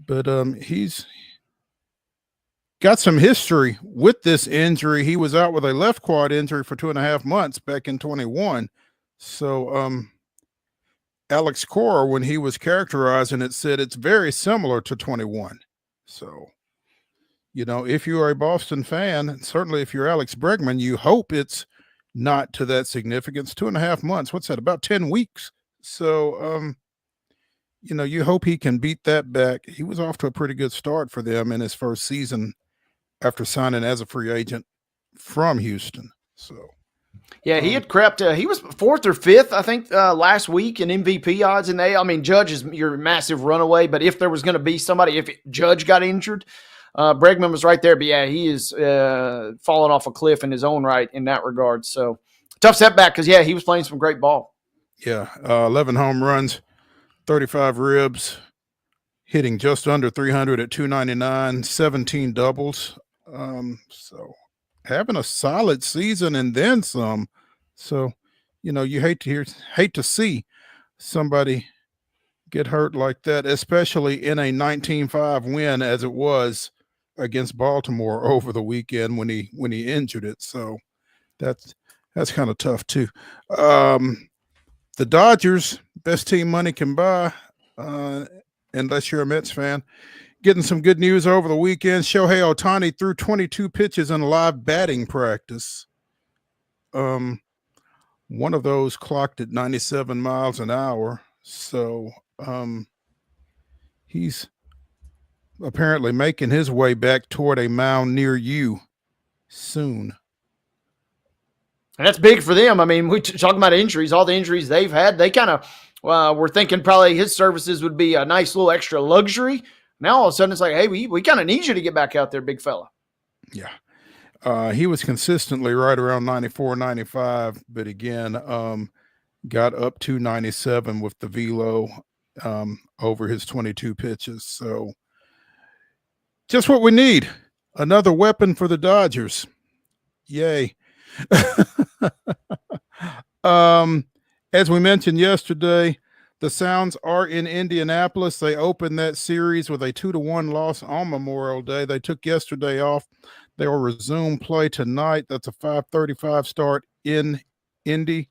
But he's got some history with this injury. He was out with a left quad injury for 2.5 months back in 21. So Alex Cora, when he was characterizing it, said it's very similar to 21. So, if you are a Boston fan, certainly if you're Alex Bregman, you hope it's not to that significance. 2.5 months, what's that, about 10 weeks? So, you hope he can beat that back. He was off to a pretty good start for them in his first season after signing as a free agent from Houston. So, yeah, he had crept. He was 4th or 5th, I think, last week in MVP odds. And Judge is your massive runaway. But if there was going to be somebody, if Judge got injured, Bregman was right there. But yeah, he is falling off a cliff in his own right in that regard. So tough setback because he was playing some great ball. Yeah, 11 home runs, 35 ribs, hitting just under 300 at 299, 17 doubles. So having a solid season and then some. So, you hate to see somebody get hurt like that, especially in a 19-5 win as it was against Baltimore over the weekend when he injured it. So that's kind of tough too. The Dodgers, best team money can buy, unless you're a Mets fan. Getting some good news over the weekend. Shohei Ohtani threw 22 pitches in live batting practice. One of those clocked at 97 miles an hour. So he's apparently making his way back toward a mound near you soon. And that's big for them. We talking about injuries, all the injuries they've had. They kind of were thinking probably his services would be a nice little extra luxury. Now all of a sudden it's like, hey, we kind of need you to get back out there, big fella. Yeah. He was consistently right around 94, 95, but again, got up to 97 with the velo over his 22 pitches. So just what we need. Another weapon for the Dodgers. Yay. As we mentioned yesterday, the Sounds are in Indianapolis. They opened that series with a 2-1 loss on Memorial Day. They took yesterday off. They will resume play tonight. That's a 5:35 start in Indy.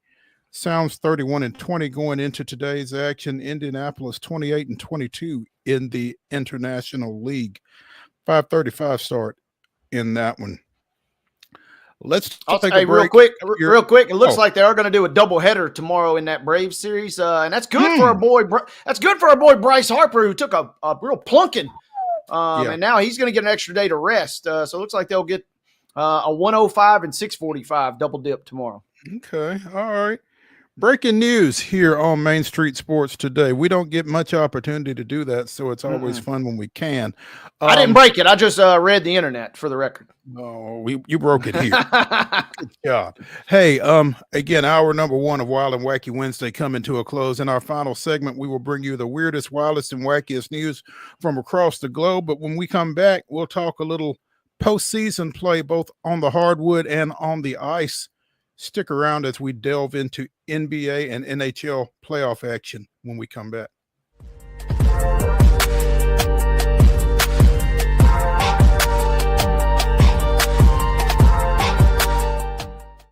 Sounds 31-20 going into today's action. Indianapolis 28-22 in the International League. 5:35 start in that one. Let's take a break. Real quick. It looks like they are going to do a doubleheader tomorrow in that Braves series, and that's good for our boy. That's good for our boy Bryce Harper, who took a real plunking, and now he's going to get an extra day to rest. So it looks like they'll get a 105 and 645 double dip tomorrow. Okay, all right. Breaking news here on Main Street Sports today. We don't get much opportunity to do that, so it's always fun when we can. I didn't break it. I just read the internet for the record. Oh, you broke it here. Good job. Hey, again, hour number 1 of Wild and Wacky Wednesday coming to a close. In our final segment, we will bring you the weirdest, wildest, and wackiest news from across the globe. But when we come back, we'll talk a little postseason play, both on the hardwood and on the ice. Stick around as we delve into NBA and NHL playoff action when we come back.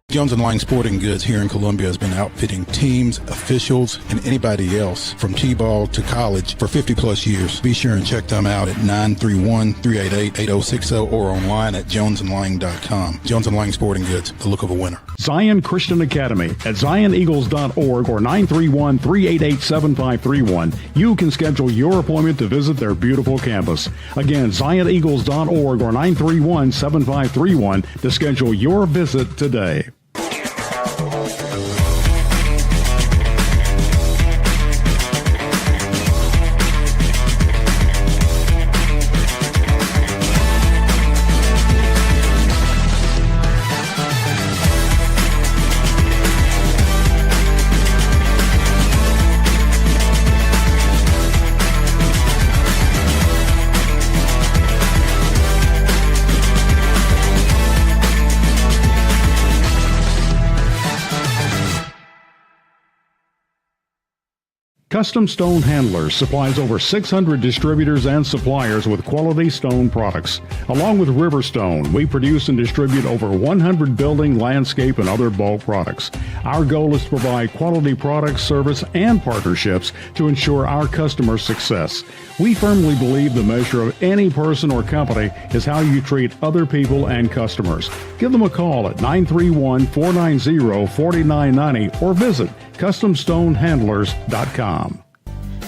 Jones & Lang Sporting Goods here in Columbia has been outfitting teams, officials, and anybody else from T-ball to college for 50 plus years. Be sure and check them out at 931-388-8060 or online at jonesandlang.com. Jones & Lang Sporting Goods, the look of a winner. Zion Christian Academy at zioneagles.org or 931-388-7531. You can schedule your appointment to visit their beautiful campus. Again, zioneagles.org or 931-7531 to schedule your visit today. Custom Stone Handlers supplies over 600 distributors and suppliers with quality stone products. Along with Riverstone, we produce and distribute over 100 building, landscape, and other bulk products. Our goal is to provide quality products, service, and partnerships to ensure our customers' success. We firmly believe the measure of any person or company is how you treat other people and customers. Give them a call at 931-490-4990 or visit CustomStoneHandlers.com.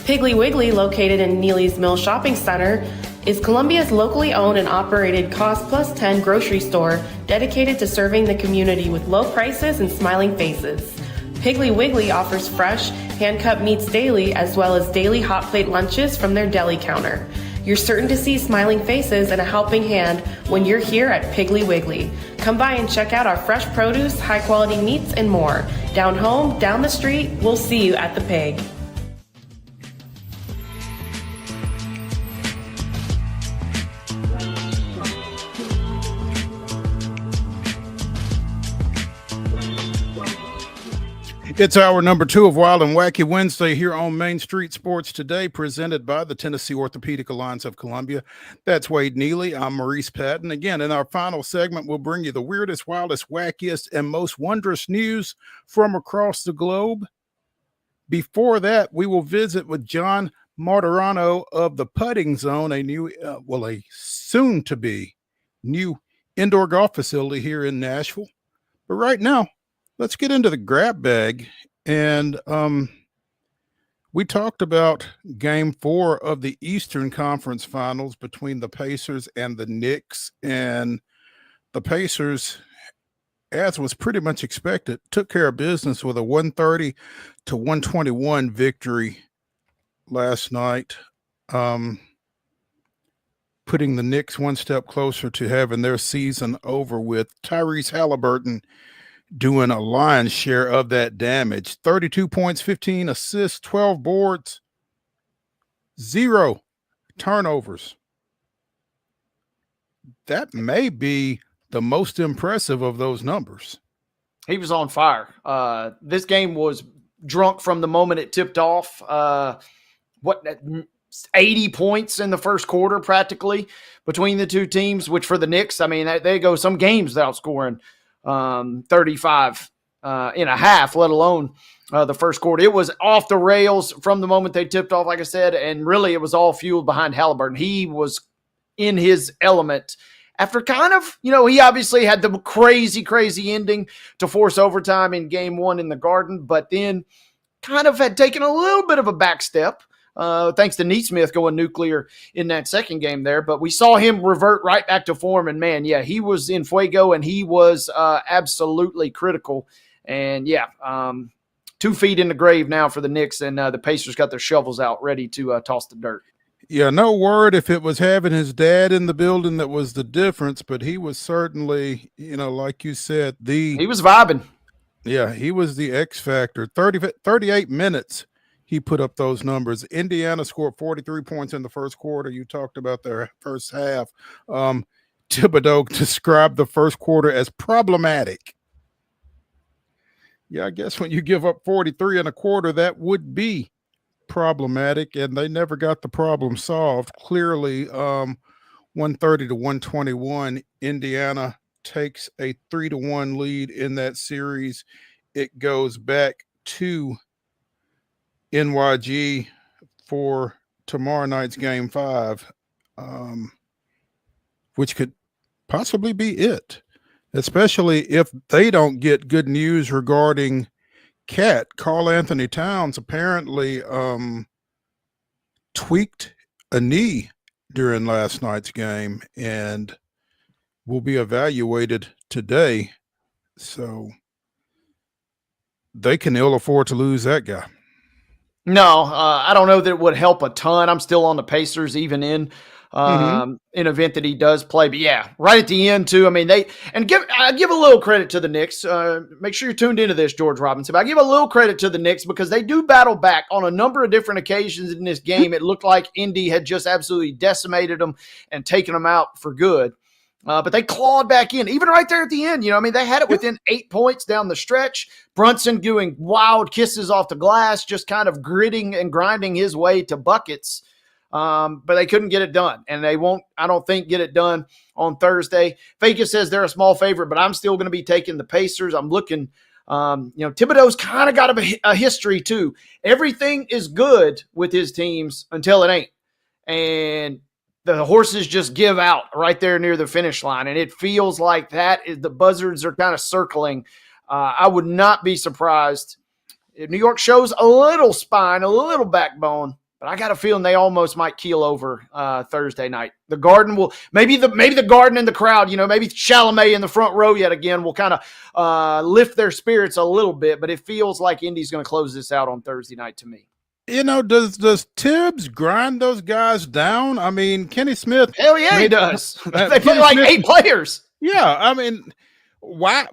Piggly Wiggly, located in Neely's Mill Shopping Center, is Columbia's locally owned and operated Cost Plus 10 grocery store dedicated to serving the community with low prices and smiling faces. Piggly Wiggly offers fresh, hand-cut meats daily as well as daily hot plate lunches from their deli counter. You're certain to see smiling faces and a helping hand when you're here at Piggly Wiggly. Come by and check out our fresh produce, high-quality meats, and more. Down home, down the street, we'll see you at the Pig. It's hour number 2 of Wild and Wacky Wednesday here on Main Street Sports Today, presented by the Tennessee Orthopedic Alliance of Columbia. That's Wade Neely. I'm Maurice Patton. Again, in our final segment, we'll bring you the weirdest, wildest, wackiest, and most wondrous news from across the globe. Before that, we will visit with John Martarano of the Putting Zone, a soon-to-be new indoor golf facility here in Nashville. But right now, let's get into the grab bag. And we talked about Game 4 of the Eastern Conference Finals between the Pacers and the Knicks. And the Pacers, as was pretty much expected, took care of business with a 130-121 victory last night, putting the Knicks one step closer to having their season over with. Tyrese Halliburton doing a lion's share of that damage. 32 points, 15 assists, 12 boards, 0 turnovers. That may be the most impressive of those numbers. He was on fire. This game was drunk from the moment it tipped off. 80 points in the first quarter practically between the two teams, which for the Knicks, I mean, they go some games without scoring 35 in a half, let alone the first quarter. It was off the rails from the moment they tipped off, like I said, and really it was all fueled behind Halliburton. He was in his element after kind of, he obviously had the crazy ending to force overtime in Game 1 in the Garden, but then kind of had taken a little bit of a back step. Thanks to Neesmith going nuclear in that second game there. But we saw him revert right back to form. And, man, yeah, he was in fuego, and he was absolutely critical. And, 2 feet in the grave now for the Knicks, and the Pacers got their shovels out ready to toss the dirt. Yeah, no word if it was having his dad in the building that was the difference, but he was certainly, like you said, he was vibing. Yeah, he was the X factor. 38 minutes. He put up those numbers. Indiana scored 43 points in the first quarter. You talked about their first half. Thibodeau described the first quarter as problematic. Yeah, I guess when you give up 43 and a quarter, that would be problematic, and they never got the problem solved. Clearly, 130-121, Indiana takes a 3-1 lead in that series. It goes back to NYG for tomorrow night's Game 5, which could possibly be it, especially if they don't get good news regarding Karl Anthony Towns. Apparently tweaked a knee during last night's game and will be evaluated today. So they can ill afford to lose that guy. No, I don't know that it would help a ton. I'm still on the Pacers, even in an event that he does play. But yeah, right at the end too. I mean, I give a little credit to the Knicks. Make sure you're tuned into this, George Robinson. But I give a little credit to the Knicks because they do battle back on a number of different occasions in this game. It looked like Indy had just absolutely decimated them and taken them out for good. But they clawed back in, even right there at the end. I mean, they had it within 8 points down the stretch. Brunson doing wild kisses off the glass, just kind of gritting and grinding his way to buckets. But they couldn't get it done, and they won't, I don't think, get it done on Thursday. Vegas says they're a small favorite, but I'm still going to be taking the Pacers. I'm looking, Thibodeau's kind of got a history too. Everything is good with his teams until it ain't. And the horses just give out right there near the finish line. And it feels like that is the buzzards are kind of circling. I would not be surprised if New York shows a little spine, a little backbone, but I got a feeling they almost might keel over Thursday night. The Garden will maybe the Garden and the crowd, maybe Chalamet in the front row yet again will kind of lift their spirits a little bit, but it feels like Indy's going to close this out on Thursday night to me. Does Tibbs grind those guys down? I mean, Kenny Smith. Hell yeah, he does. They play like 8 players. Yeah, I mean, why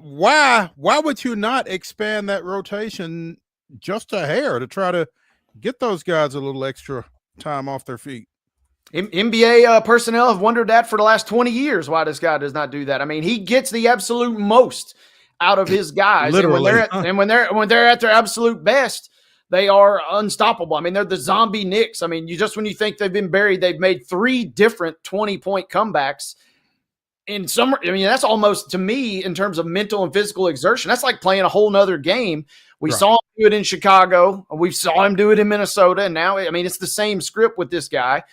would you not expand that rotation just a hair to try to get those guys a little extra time off their feet? NBA personnel have wondered that for the last 20 years, why this guy does not do that. I mean, he gets the absolute most out of his guys. Literally. And when they're at their absolute best, they are unstoppable. I mean, they're the zombie Knicks. I mean, when you think they've been buried, they've made 3 different 20-point comebacks. In summer, I mean, that's almost, to me, in terms of mental and physical exertion, that's like playing a whole nother game. We saw him do it in Chicago. We saw him do it in Minnesota. And now, I mean, it's the same script with this guy.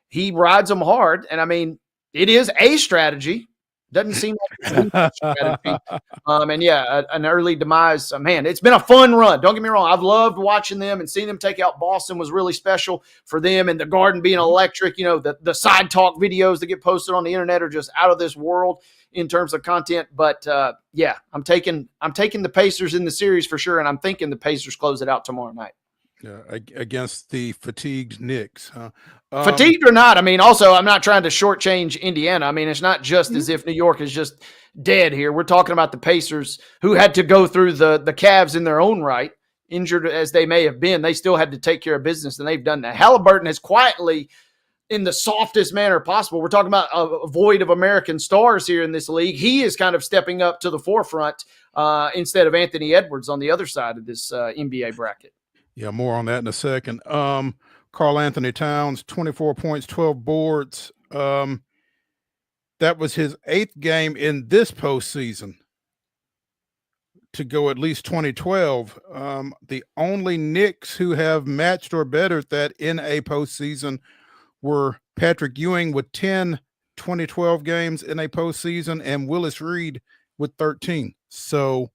He rides them hard. And I mean, it is a strategy. Doesn't seem like a strategy. And yeah, an early demise. Man, it's been a fun run. Don't get me wrong. I've loved watching them, and seeing them take out Boston was really special for them, and the Garden being electric. The side talk videos that get posted on the internet are just out of this world in terms of content. But yeah, I'm taking the Pacers in the series for sure, and I'm thinking the Pacers close it out tomorrow night. Yeah, against the fatigued Knicks. Fatigued or not, I mean, also, I'm not trying to shortchange Indiana. I mean, it's not just as if New York is just dead here. We're talking about the Pacers, who had to go through the Cavs in their own right, injured as they may have been. They still had to take care of business, and they've done that. Halliburton has quietly, in the softest manner possible, we're talking about a void of American stars here in this league. He is kind of stepping up to the forefront instead of Anthony Edwards on the other side of this NBA bracket. Yeah, more on that in a second. Karl Anthony Towns, 24 points, 12 boards. That was his 8th game in this postseason to go at least 2012. The only Knicks who have matched or bettered that in a postseason were Patrick Ewing with 10 2012 games in a postseason and Willis Reed with 13. So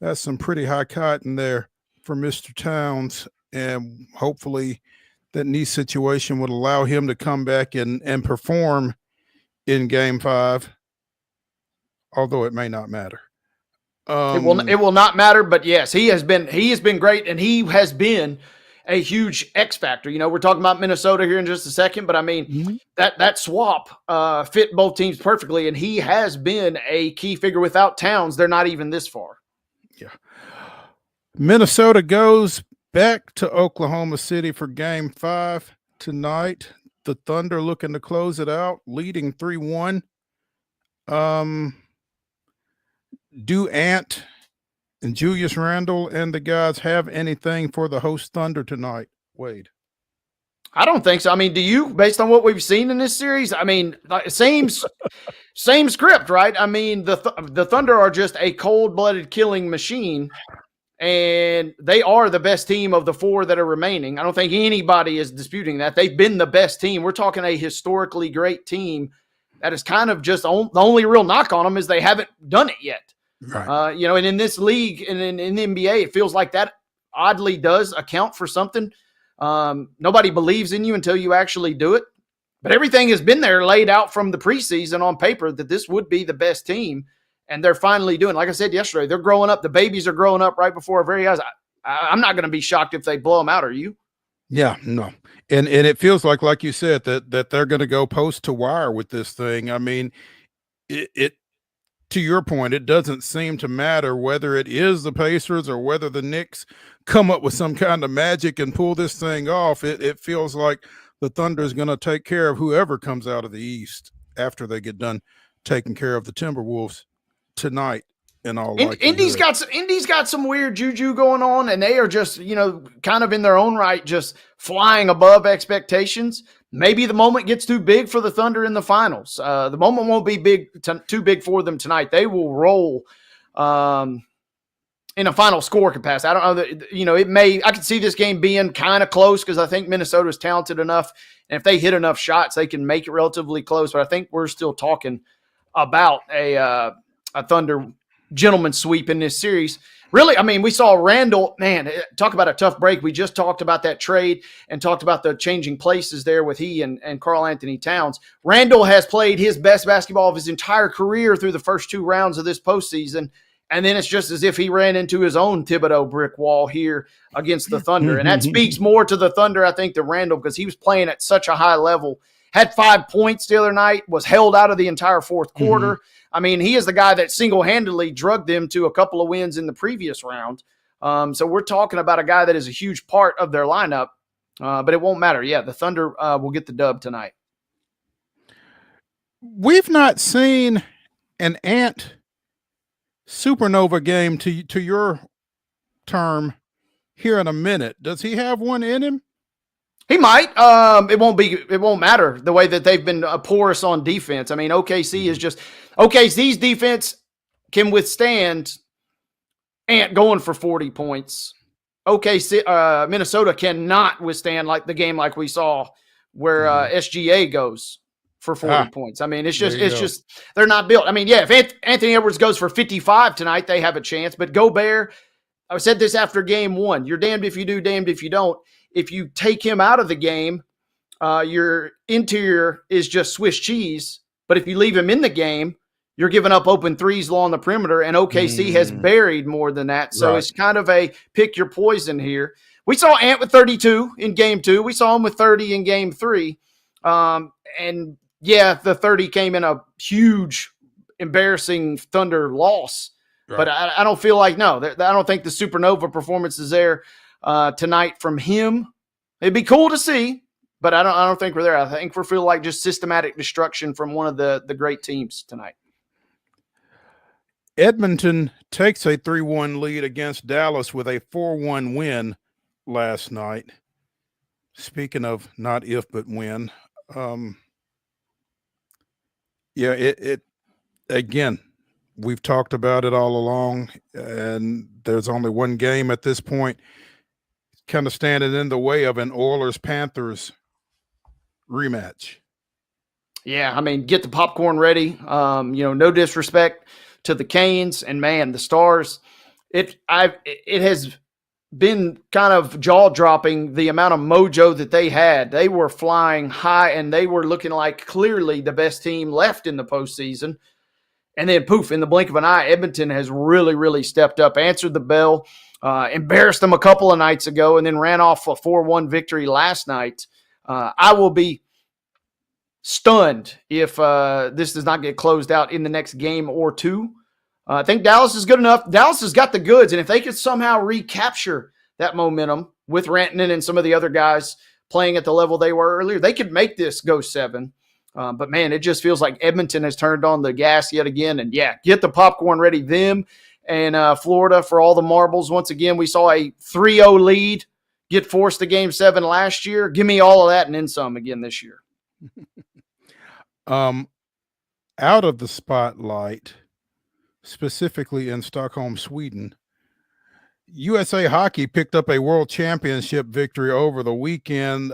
that's some pretty high cotton there for Mr. Towns, and hopefully that knee situation would allow him to come back and perform in Game 5, although it may not matter. It will not matter, but yes, he has been great, and he has been a huge X factor. We're talking about Minnesota here in just a second, but I mean, that swap fit both teams perfectly, and he has been a key figure. Without Towns, they're not even this far. Yeah. Minnesota goes back to Oklahoma City for Game 5 tonight. The Thunder looking to close it out, leading 3-1. Do Ant and Julius Randle and the guys have anything for the host Thunder tonight, Wade? I don't think so. I mean, do you, based on what we've seen in this series? I mean, same script, right? I mean, the Thunder are just a cold-blooded killing machine, and they are the best team of the 4 that are remaining. I don't think anybody is disputing that. They've been the best team. We're talking a historically great team that is kind of just the only real knock on them is they haven't done it yet. Right. And in this league and in the NBA, it feels like that oddly does account for something. Nobody believes in you until you actually do it. But everything has been there laid out from the preseason on paper that this would be the best team. And they're finally doing, like I said yesterday, they're growing up. The babies are growing up right before our very eyes. I'm not going to be shocked if they blow them out. Are you? Yeah, no. And it feels like you said, that they're going to go post to wire with this thing. I mean, it to your point, it doesn't seem to matter whether it is the Pacers or whether the Knicks come up with some kind of magic and pull this thing off. It feels like the Thunder is going to take care of whoever comes out of the East after they get done taking care of the Timberwolves tonight. In all likelihood. Indy's got some weird juju going on, and they are just, kind of in their own right, just flying above expectations. Maybe the moment gets too big for the Thunder in the finals. The moment won't be too big for them tonight. They will roll in a final score capacity. I don't know that, I could see this game being kind of close because I think Minnesota is talented enough. And if they hit enough shots, they can make it relatively close. But I think we're still talking about a Thunder gentleman sweep in this series. Really, we saw Randall, man, talk about a tough break. We just talked about that trade and talked about the changing places there with he and Karl Anthony Towns. Randall has played his best basketball of his entire career through the first 2 rounds of this postseason. And then it's just as if he ran into his own Thibodeau brick wall here against the Thunder. And that speaks more to the Thunder, I think, than Randall, because he was playing at such a high level. Had 5 points the other night, was held out of the entire fourth quarter. He is the guy that single-handedly drugged them to a couple of wins in the previous round. So we're talking about a guy that is a huge part of their lineup, but it won't matter. Yeah, the Thunder will get the dub tonight. We've not seen an Ant supernova game, to your term, here in a minute. Does he have one in him? He might. It won't matter the way that they've been porous on defense. OKC is just OKC's defense can withstand Ant going for 40 points. OKC, Minnesota cannot withstand like the game like we saw where SGA goes for 40 points. It's just they're not built. If Anthony Edwards goes for 55 tonight, they have a chance. But Gobert, I said this after game 1. You're damned if you do, damned if you don't. If you take him out of the game, your interior is just Swiss cheese. But if you leave him in the game, you're giving up open threes along the perimeter, and OKC has buried more than that. So It's kind of a pick your poison here. We saw Ant with 32 in game 2. We saw him with 30 in game 3. And yeah, the 30 came in a huge, embarrassing Thunder loss. Right. But I don't feel like, I don't think the supernova performance is there tonight from him. It'd be cool to see, but I don't think we're there. I think we feel like just systematic destruction from one of the great teams tonight. Edmonton takes a 3-1 lead against Dallas with a 4-1 win last night. Speaking of not if but when, it again, we've talked about it all along, and there's only one game at this point kind of standing in the way of an Oilers-Panthers rematch. Yeah, get the popcorn ready. No disrespect to the Canes and, man, the Stars. It has been kind of jaw-dropping the amount of mojo that they had. They were flying high, and they were looking like clearly the best team left in the postseason. And then, poof, in the blink of an eye, Edmonton has really, really stepped up, answered the bell, embarrassed them a couple of nights ago, and then ran off a 4-1 victory last night. I will be stunned if this does not get closed out in the next game or 2. I think Dallas is good enough. Dallas has got the goods, and if they could somehow recapture that momentum with Rantanen and some of the other guys playing at the level they were earlier, they could make this go 7. But, man, it just feels like Edmonton has turned on the gas yet again. And, yeah, get the popcorn ready. Them and Florida for all the marbles. Once again, we saw a 3-0 lead get forced to Game 7 last year. Give me all of that and then some again this year. Out of the spotlight, specifically in Stockholm, Sweden, USA Hockey picked up a world championship victory over the weekend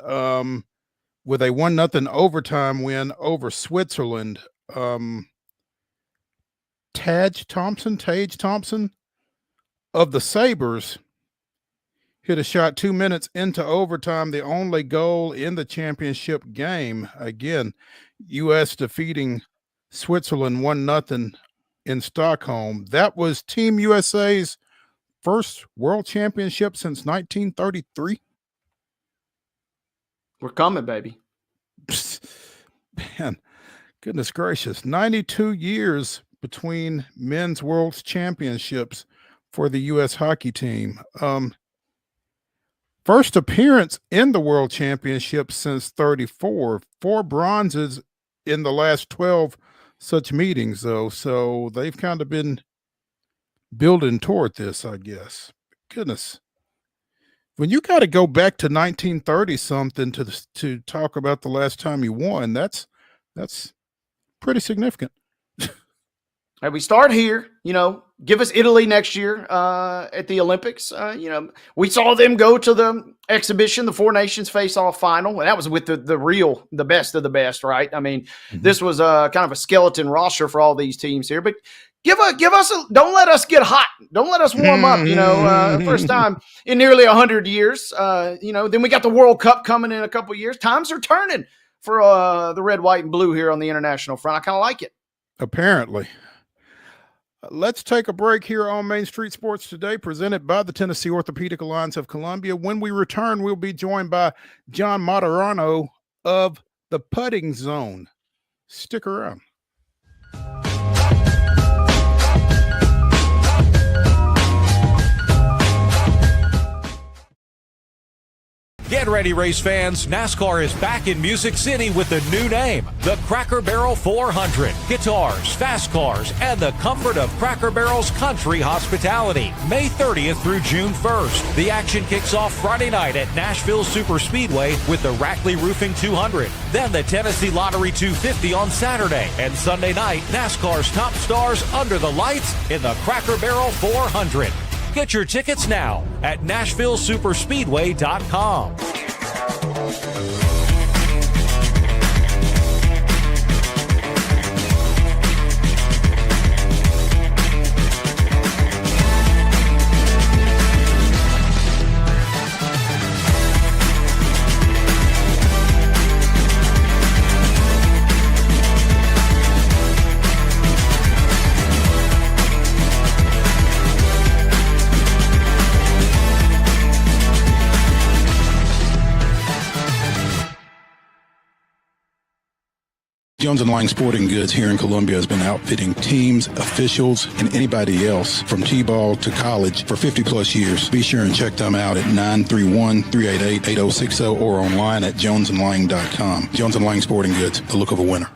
with a 1-0 overtime win over Switzerland. Tage Thompson of the Sabres hit a shot 2 minutes into overtime, the only goal in the championship game. Again, U.S. defeating Switzerland 1-0 in Stockholm. That was Team USA's first world championship since 1933. We're coming, baby. Man, goodness gracious. 92 years between men's world championships for the U.S. hockey team. First appearance in the world championship since 34. 4 bronzes in the last 12 such meetings, though. So they've kind of been building toward this, I guess. Goodness. When you got to go back to 1930 something to talk about the last time you won, that's pretty significant. And we start here, give us Italy next year at the Olympics. We saw them go to the exhibition, the Four Nations face-off final, and that was with the best of the best, right? I mean, This was kind of a skeleton roster for all these teams here, but give us don't let us get hot. Don't let us warm up, first time in nearly 100 years. Then we got the World Cup coming in a couple of years. Times are turning for the red, white, and blue here on the international front. I kind of like it. Apparently. Let's take a break here on Main Street Sports Today, presented by the Tennessee Orthopedic Alliance of Columbia. When we return, we'll be joined by John MARTARANO of the Putting Zone. Stick around. Get ready, race fans. NASCAR is back in Music City with a new name, the Cracker Barrel 400. Guitars, fast cars, and the comfort of Cracker Barrel's country hospitality. May 30th through June 1st. The action kicks off Friday night at Nashville Superspeedway with the Rackley Roofing 200. Then the Tennessee Lottery 250 on Saturday. And Sunday night, NASCAR's top stars under the lights in the Cracker Barrel 400. Get your tickets now at NashvilleSuperspeedway.com. Jones & Lang Sporting Goods here in Columbia has been outfitting teams, officials, and anybody else from T-ball to college for 50-plus years. Be sure and check them out at 931-388-8060 or online at jonesandlang.com. Jones & Lang Sporting Goods, the look of a winner.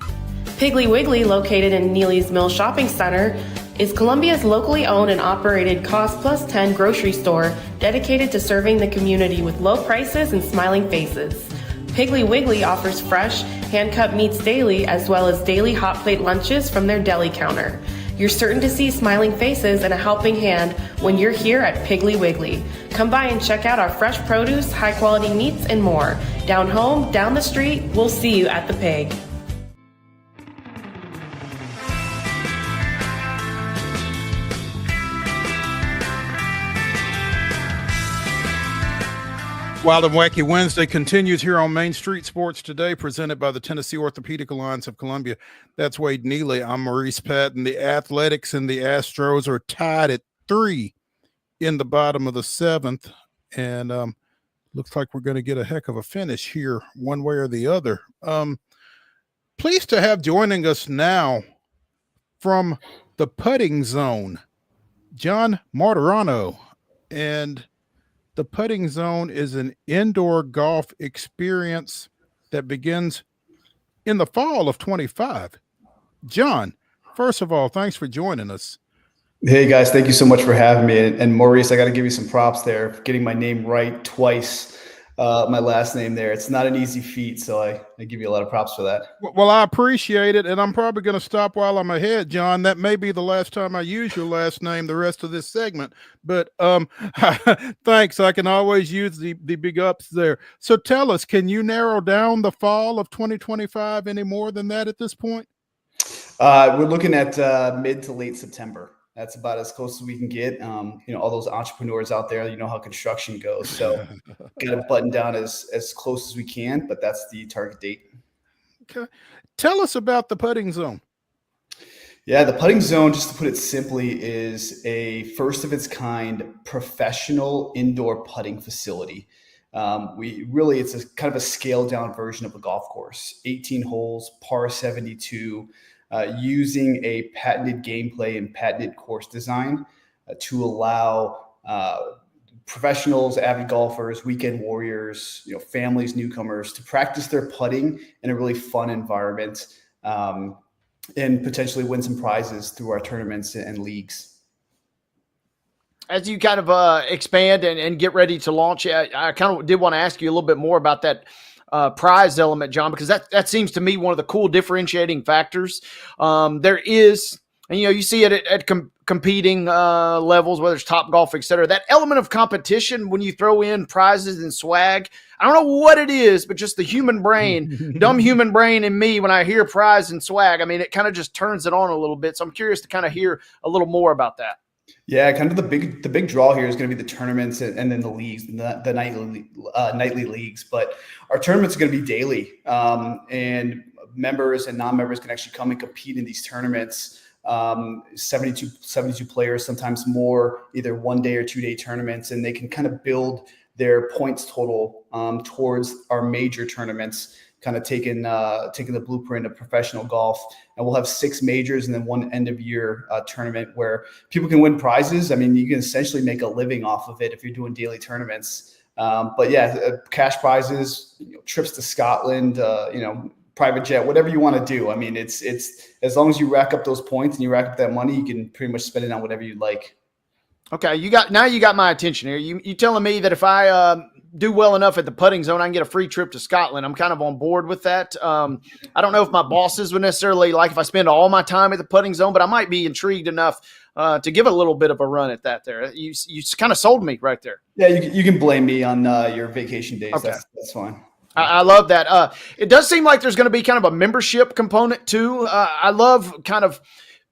Piggly Wiggly, located in Neely's Mill Shopping Center, is Columbia's locally owned and operated Cost Plus 10 grocery store dedicated to serving the community with low prices and smiling faces. Piggly Wiggly offers fresh, hand-cut meats daily, as well as daily hot plate lunches from their deli counter. You're certain to see smiling faces and a helping hand when you're here at Piggly Wiggly. Come by and check out our fresh produce, high-quality meats, and more. Down home, down the street, we'll see you at the Pig. Wild and Wacky Wednesday continues here on Main Street Sports Today, presented by the Tennessee Orthopedic Alliance of Columbia. That's Wade Neely. I'm Maurice Patton. The Athletics and the Astros are tied at 3 in the bottom of the 7th, and looks like we're going to get a heck of a finish here, one way or the other. Pleased to have joining us now from the Putting Zone, John MARTARANO. And the Putting Zone is an indoor golf experience that begins in the fall of 25. John, first of all, thanks for joining us. Hey guys, thank you so much for having me. And Maurice, I got to give you some props there for getting my name right twice. My last name there. It's not an easy feat, so I give you a lot of props for that. Well, I appreciate it, and I'm probably going to stop while I'm ahead, John. That may be the last time I use your last name the rest of this segment, but thanks. I can always use the big ups there. So tell us, can you narrow down the fall of 2025 any more than that at this point? We're looking at mid to late September. That's about as close as we can get. All those entrepreneurs out there, you know how construction goes. So got to button down as close as we can, but that's the target date. Okay. Tell us about the Putting Zone. Yeah, the Putting Zone, just to put it simply, is a first of its kind professional indoor putting facility. It's a kind of a scaled down version of a golf course, 18 holes, par 72, using a patented gameplay and patented course design to allow professionals, avid golfers, weekend warriors, families, newcomers to practice their putting in a really fun environment. and potentially win some prizes through our tournaments and leagues. As you kind of expand and get ready to launch, I kind of did want to ask you a little bit more about that prize element, John, because that seems to me one of the cool differentiating factors. There is, and you see it at competing levels, whether it's Top Golf, et cetera, that element of competition when you throw in prizes and swag. I don't know what it is, but just the human brain, dumb human brain in me, when I hear prize and swag, I mean, it kind of just turns it on a little bit. So I'm curious to kind of hear a little more about that. Yeah, kind of the big draw here is going to be the tournaments and then the leagues, the nightly leagues. But our tournaments are going to be daily, and members and non-members can actually come and compete in these tournaments. 72 players, sometimes more, either 1 day or 2 day tournaments, and they can kind of build their points total towards our major tournaments, kind of taking the blueprint of professional golf. And we'll have 6 majors and then 1 end of year tournament where people can win prizes. I mean, you can essentially make a living off of it if you're doing daily tournaments. But yeah, cash prizes, trips to Scotland, private jet, whatever you want to do. I mean, it's as long as you rack up those points and you rack up that money, you can pretty much spend it on whatever you like. Okay, you got my attention here. You telling me that if I do well enough at the putting zone, I can get a free trip to Scotland. I'm kind of on board with that. I don't know if my bosses would necessarily like if I spend all my time at the putting zone, but I might be intrigued enough to give a little bit of a run at that there. You kind of sold me right there. Yeah, you can blame me on your vacation days. Okay. That's fine. I love that. It does seem like there's going to be kind of a membership component too. I love kind of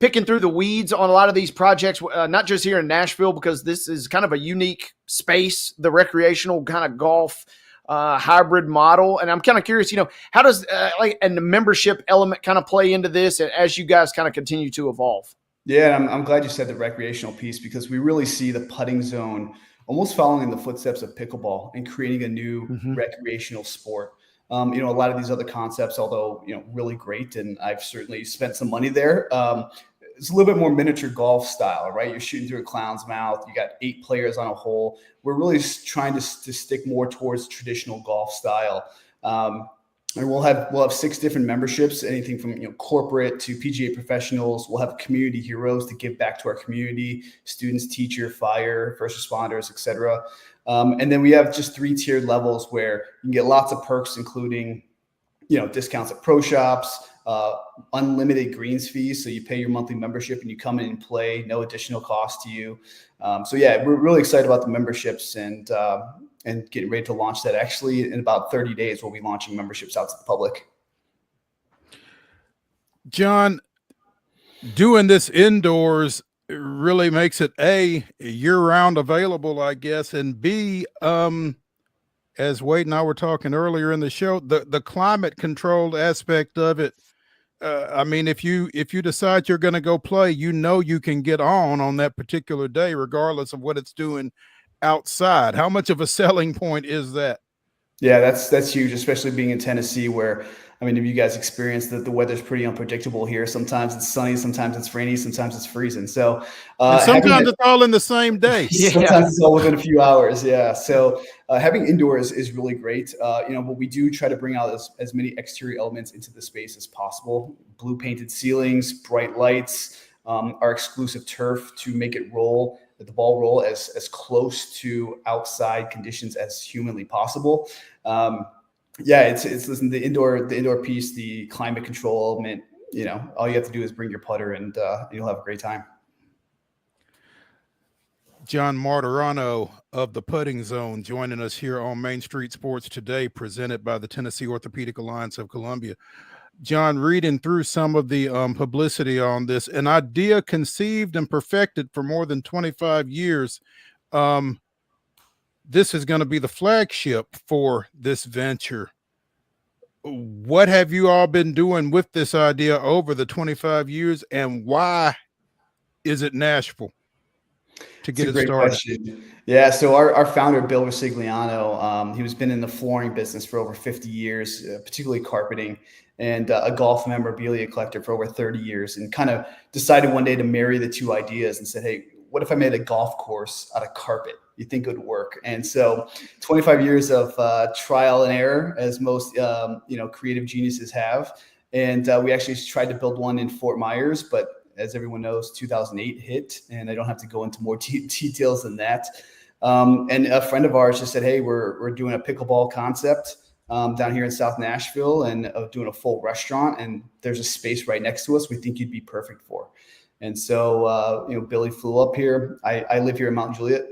picking through the weeds on a lot of these projects, not just here in Nashville, because this is kind of a unique space, the recreational kind of golf hybrid model. And I'm kind of curious, how does and the membership element kind of play into this as you guys kind of continue to evolve? Yeah, I'm glad you said the recreational piece, because we really see the putting zone almost following in the footsteps of pickleball and creating a new recreational sport. A lot of these other concepts, although, really great, and I've certainly spent some money there, it's a little bit more miniature golf style, right? You're shooting through a clown's mouth. You got 8 players on a hole. We're really trying to stick more towards traditional golf style. And we'll have 6 different memberships, anything from corporate to PGA professionals. We'll have community heroes to give back to our community, students, teacher, fire, first responders, etc. And then we have just 3 tiered levels where you can get lots of perks, including discounts at pro shops, unlimited greens fees. So you pay your monthly membership and you come in and play, no additional cost to you. So yeah, we're really excited about the memberships and getting ready to launch that. Actually, in about 30 days, we'll be launching memberships out to the public. John, doing this indoors really makes it A, year-round available, I guess, and B, as Wade and I were talking earlier in the show, the climate controlled aspect of it. I mean, if you decide you're going to go play, you can get on that particular day, regardless of what it's doing outside. How much of a selling point is that? Yeah, that's huge, especially being in Tennessee, where, I mean, if you guys experience that the weather's pretty unpredictable here. Sometimes it's sunny, sometimes it's rainy, sometimes it's freezing. So sometimes it's all in the same day. Sometimes it's all within a few hours. Yeah. So having indoors is really great. But we do try to bring out as many exterior elements into the space as possible. Blue painted ceilings, bright lights, our exclusive turf to make it roll, the ball roll as close to outside conditions as humanly possible. It's the indoor piece, the climate control element. All you have to do is bring your putter and you'll have a great time. John Martarano of the Putting Zone joining us here on Main Street Sports Today, presented by the Tennessee Orthopedic Alliance of Columbia. John, reading through some of the publicity on this, an idea conceived and perfected for more than 25 years. This is going to be the flagship for this venture. What have you all been doing with this idea over the 25 years, and why is it Nashville to get it started? Question. Yeah, so our founder, Bill Rosigliano, he was been in the flooring business for over 50 years, particularly carpeting, and a golf memorabilia collector for over 30 years, and kind of decided one day to marry the two ideas and said, hey, what if I made a golf course out of carpet? You think it would work? And so 25 years of trial and error, as most creative geniuses have, And we actually tried to build one in Fort Myers, but as everyone knows, 2008 hit, and I don't have to go into more details than that. And a friend of ours just said, hey, we're doing a pickleball concept down here in South Nashville, and doing a full restaurant, and there's a space right next to us we think you'd be perfect for. And so, Billy flew up here. I live here in Mount Juliet,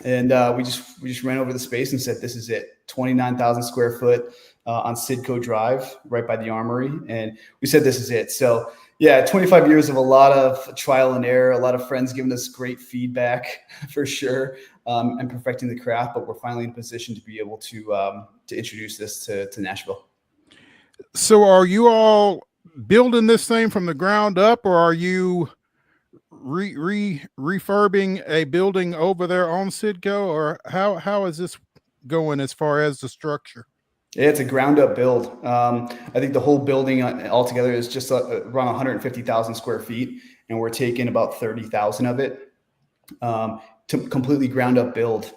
and we just ran over the space and said, this is it. 29,000 square foot on Sidco Drive, right by the Armory. And we said, this is it. So yeah, 25 years of a lot of trial and error, a lot of friends giving us great feedback for sure, and perfecting the craft, but we're finally in a position to be able to introduce this to Nashville. So are you all building this thing from the ground up, or are you refurbing a building over there on Sidco, or how is this going as far as the structure? Yeah, it's a ground up build. I think the whole building altogether is just around 150,000 square feet, and we're taking about 30,000 of it to completely ground up build.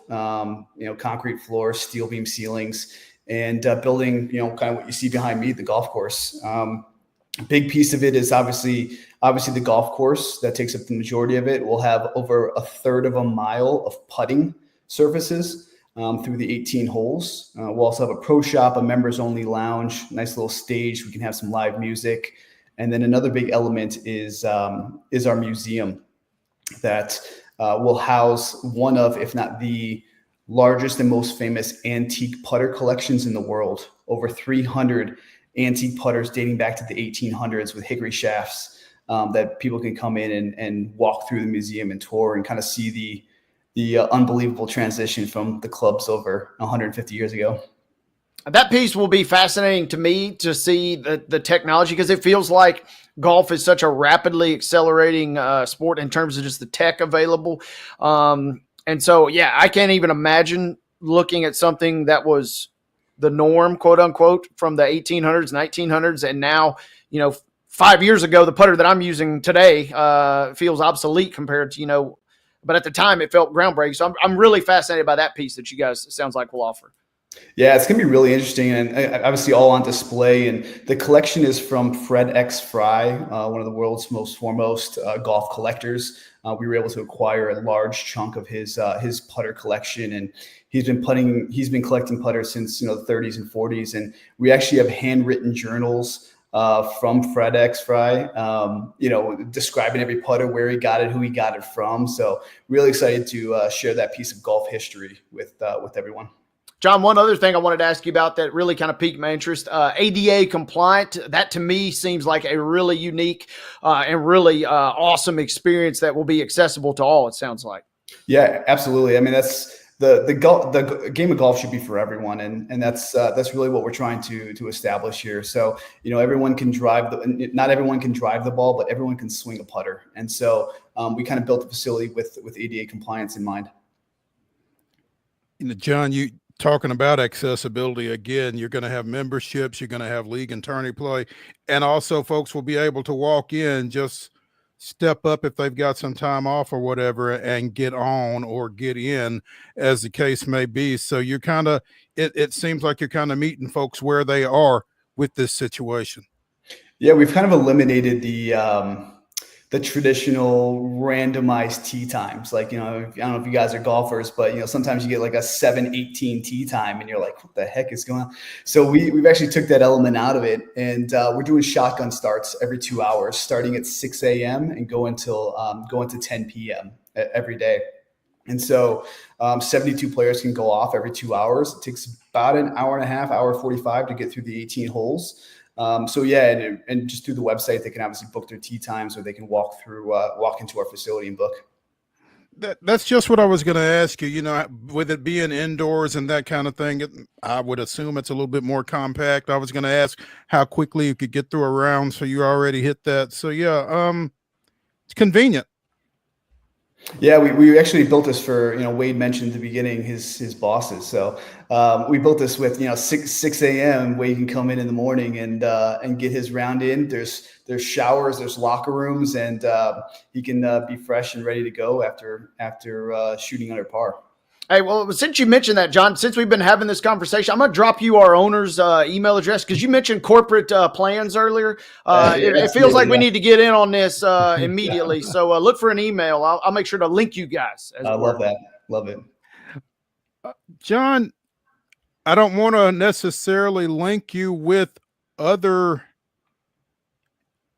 Concrete floors, steel beam ceilings, and building, kind of what you see behind me, the golf course. A big piece of it is obviously the golf course that takes up the majority of it. We'll have over a third of a mile of putting surfaces through the 18 holes. We'll also have a pro shop, a members only lounge, nice little stage. We can have some live music. And then another big element is our museum that will house one of, if not the largest and most famous antique putter collections in the world. Over 300 antique putters dating back to the 1800s with hickory shafts that people can come in and walk through the museum and tour and kind of see the unbelievable transition from the clubs over 150 years ago. That piece will be fascinating to me to see the technology, because it feels like golf is such a rapidly accelerating sport in terms of just the tech available. And so, yeah, I can't even imagine looking at something that was the norm, quote unquote, from the 1800s, 1900s. And now, 5 years ago, the putter that I'm using today feels obsolete compared to, but at the time it felt groundbreaking. So I'm really fascinated by that piece that you guys, it sounds like, will offer. Yeah, it's going to be really interesting, and obviously all on display. And the collection is from Fred X. Fry, one of the world's most foremost golf collectors. We were able to acquire a large chunk of his putter collection, and he's been collecting putters since the 30s and 40s. And we actually have handwritten journals from Fred X. Fry, describing every putter, where he got it, who he got it from. So really excited to share that piece of golf history with everyone. John, one other thing I wanted to ask you about that really kind of piqued my interest, ADA compliant. That to me seems like a really unique and really awesome experience that will be accessible to all, it sounds like. Yeah, absolutely. I mean, that's the game of golf should be for everyone. And that's really what we're trying to establish here. So, everyone can not everyone can drive the ball, but everyone can swing a putter. And so we kind of built the facility with ADA compliance in mind. John, you talking about accessibility again, you're going to have memberships, you're going to have league and tourney play, and also folks will be able to walk in, just step up if they've got some time off or whatever, and get on or get in, as the case may be. So you're kind of, it seems like you're kind of meeting folks where they are with this situation. Yeah, we've kind of eliminated the traditional randomized tee times. Like, I don't know if you guys are golfers, but sometimes you get like a 7-18 tee time and you're like, what the heck is going on? So we've actually took that element out of it, and we're doing shotgun starts every 2 hours, starting at 6 a.m. and go until 10 p.m. every day. And so 72 players can go off every 2 hours. It takes about an hour and a half, hour 45 to get through the 18 holes. So yeah, and just through the website, they can obviously book their tee times, or they can walk into our facility and book. That's just what I was going to ask you. With it being indoors and that kind of thing, I would assume it's a little bit more compact. I was going to ask how quickly you could get through a round, so you already hit that. So yeah, it's convenient. Yeah, we actually built this for, Wade mentioned at the beginning his bosses. So we built this with 6 a.m. Wade can come in the morning and get his round in. There's showers, there's locker rooms, and he can be fresh and ready to go after shooting under par. Hey, well, since you mentioned that, John, since we've been having this conversation, I'm going to drop you our owner's email address because you mentioned corporate plans earlier. It feels like we need to get in on this immediately. So look for an email. I'll make sure to link you guys. I love that. Love it. John, I don't want to necessarily link you with other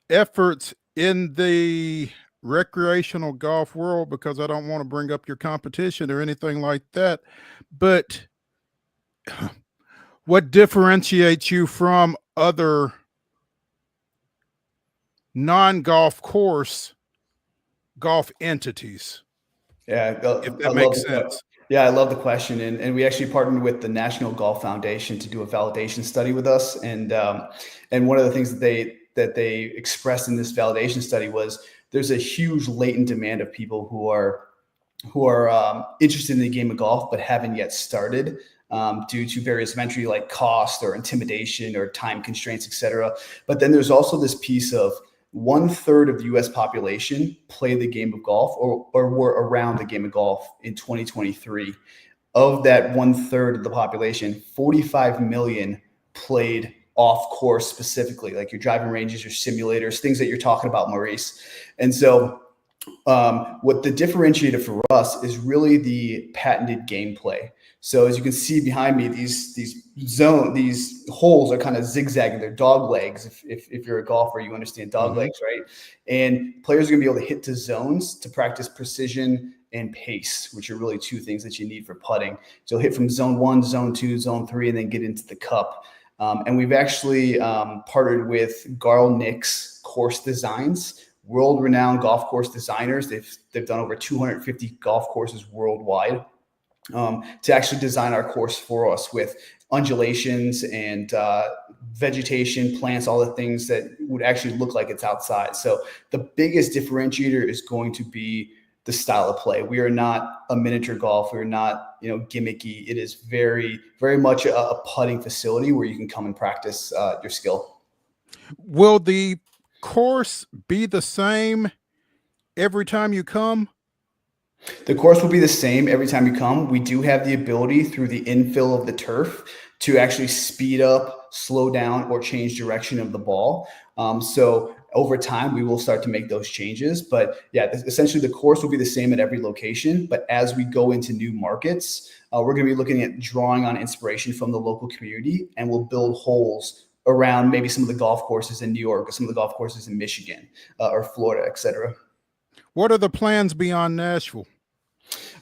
efforts in the recreational golf world because I don't want to bring up your competition or anything like that. But what differentiates you from other non-golf course golf entities? Yeah, if that makes sense. Yeah, I love the question, and we actually partnered with the National Golf Foundation to do a validation study with us, and one of the things that they expressed in this validation study was there's a huge latent demand of people who are interested in the game of golf but haven't yet started due to various entry like cost or intimidation or time constraints, etc. But then there's also this piece of 1/3 of the U.S. population play the game of golf or were around the game of golf in 2023. Of that 1/3 of the population, 45 million played off course specifically, like your driving ranges, your simulators, things that you're talking about, Maurice. And so what the differentiator for us is really the patented gameplay. So as you can see behind me, these holes are kind of zigzagging. They're dog legs. If you're a golfer, you understand dog legs, right? And players are going to be able to hit to zones to practice precision and pace, which are really two things that you need for putting. So you'll hit from zone 1 to zone 2, zone 3, and then get into the cup. And we've actually partnered with Garl Nix Course Designs, world-renowned golf course designers. They've done over 250 golf courses worldwide to actually design our course for us with undulations and vegetation, plants, all the things that would actually look like it's outside. So the biggest differentiator is going to be the style of play. We are not a miniature golf. We're not, gimmicky. It is very, very much a putting facility where you can come and practice your skill. Will the course be the same every time you come? The course will be the same every time you come. We do have the ability through the infill of the turf to actually speed up, slow down, or change direction of the ball. So over time, we will start to make those changes. But yeah, essentially the course will be the same at every location. But as we go into new markets, we're going to be looking at drawing on inspiration from the local community, and we'll build holes around maybe some of the golf courses in New York or some of the golf courses in Michigan or Florida, et cetera. What are the plans beyond Nashville?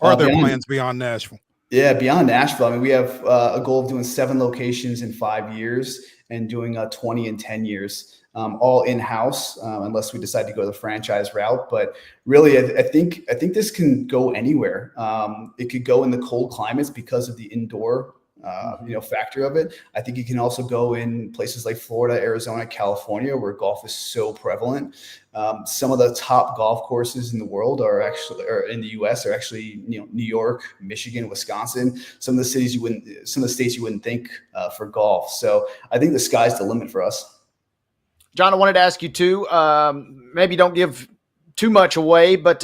Are there plans beyond Nashville? Yeah, beyond Nashville. I mean, we have a goal of doing 7 locations in 5 years and doing 20 in 10 years, all in-house, unless we decide to go the franchise route. But really, I think this can go anywhere. It could go in the cold climates because of the indoor factor of it. I think you can also go in places like Florida, Arizona, California, where golf is so prevalent. Some of the top golf courses in the world or in the U.S. are actually, New York, Michigan, Wisconsin. Some of the states you wouldn't think for golf. So I think the sky's the limit for us. John, I wanted to ask you too. Maybe don't give too much away, but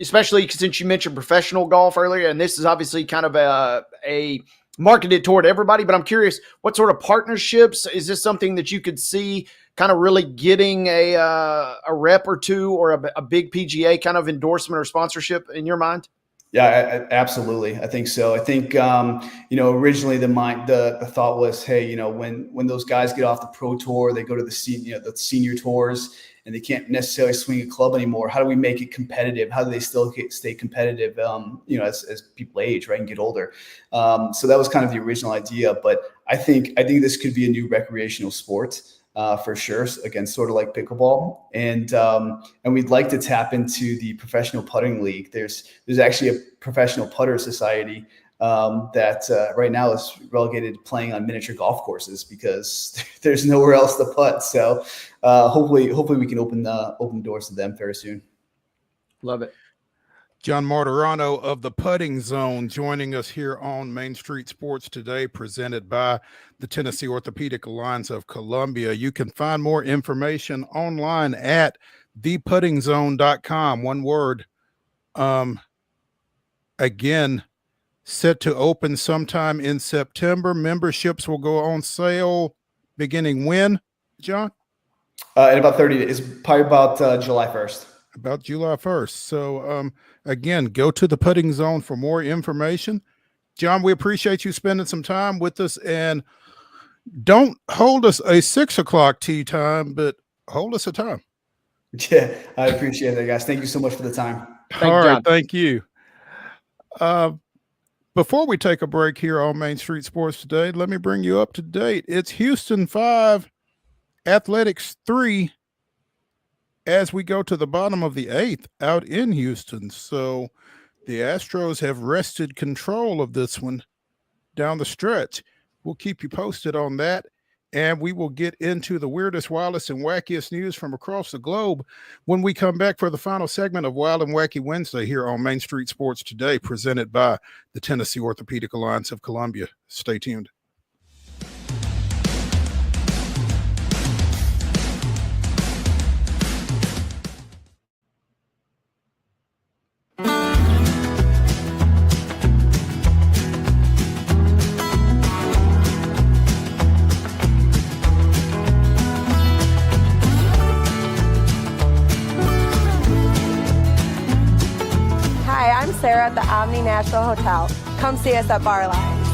especially since you mentioned professional golf earlier, and this is obviously kind of a marketed toward everybody, but I'm curious, what sort of partnerships is this something that you could see kind of really getting a rep or two or a big PGA kind of endorsement or sponsorship in your mind? Yeah, absolutely. I think so. I think, originally the thought was, hey, when those guys get off the pro tour, they go to the senior tours and they can't necessarily swing a club anymore. How do we make it competitive? How do they still stay competitive, as people age, right, and get older? So that was kind of the original idea. But I think this could be a new recreational sport. For sure. Again, sort of like pickleball, and we'd like to tap into the professional putting league. There's actually a professional putter society that right now is relegated to playing on miniature golf courses because there's nowhere else to putt. So hopefully we can open doors to them very soon. Love it. John Martarano of the Putting Zone joining us here on Main Street Sports today, presented by the Tennessee Orthopedic Alliance of Columbia. You can find more information online at theputtingzone.com. One word. Again, set to open sometime in September. Memberships will go on sale beginning when, John? In about 30 days, probably about July 1st. About July 1st. So, again, go to the Putting Zone for more information. John, we appreciate you spending some time with us, and don't hold us a 6 o'clock tee time, but hold us a time. Yeah, I appreciate it, guys. Thank you so much for the time. All right, thank you. Before we take a break here on Main Street Sports Today, let me bring you up to date. It's Houston 5, Athletics 3, as we go to the bottom of the 8th out in Houston. So the Astros have wrested control of this one down the stretch. We'll keep you posted on that, and we will get into the weirdest, wildest, and wackiest news from across the globe when we come back for the final segment of Wild and Wacky Wednesday here on Main Street Sports Today, presented by the Tennessee Orthopedic Alliance of Columbia. Stay tuned. Sarah at the Omni Nashville Hotel. Come see us at Bar Line.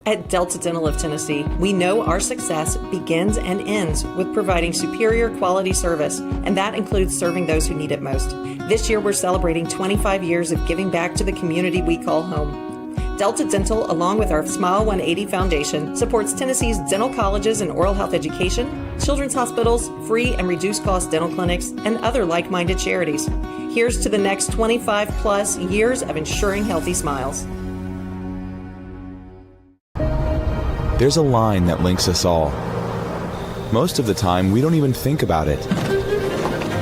At Delta Dental of Tennessee, we know our success begins and ends with providing superior quality service, and that includes serving those who need it most. This year, we're celebrating 25 years of giving back to the community we call home. Delta Dental, along with our Smile 180 Foundation, supports Tennessee's dental colleges and oral health education, children's hospitals, free and reduced cost dental clinics, and other like-minded charities. Here's to the next 25 plus years of ensuring healthy smiles. There's a line that links us all. Most of the time, we don't even think about it,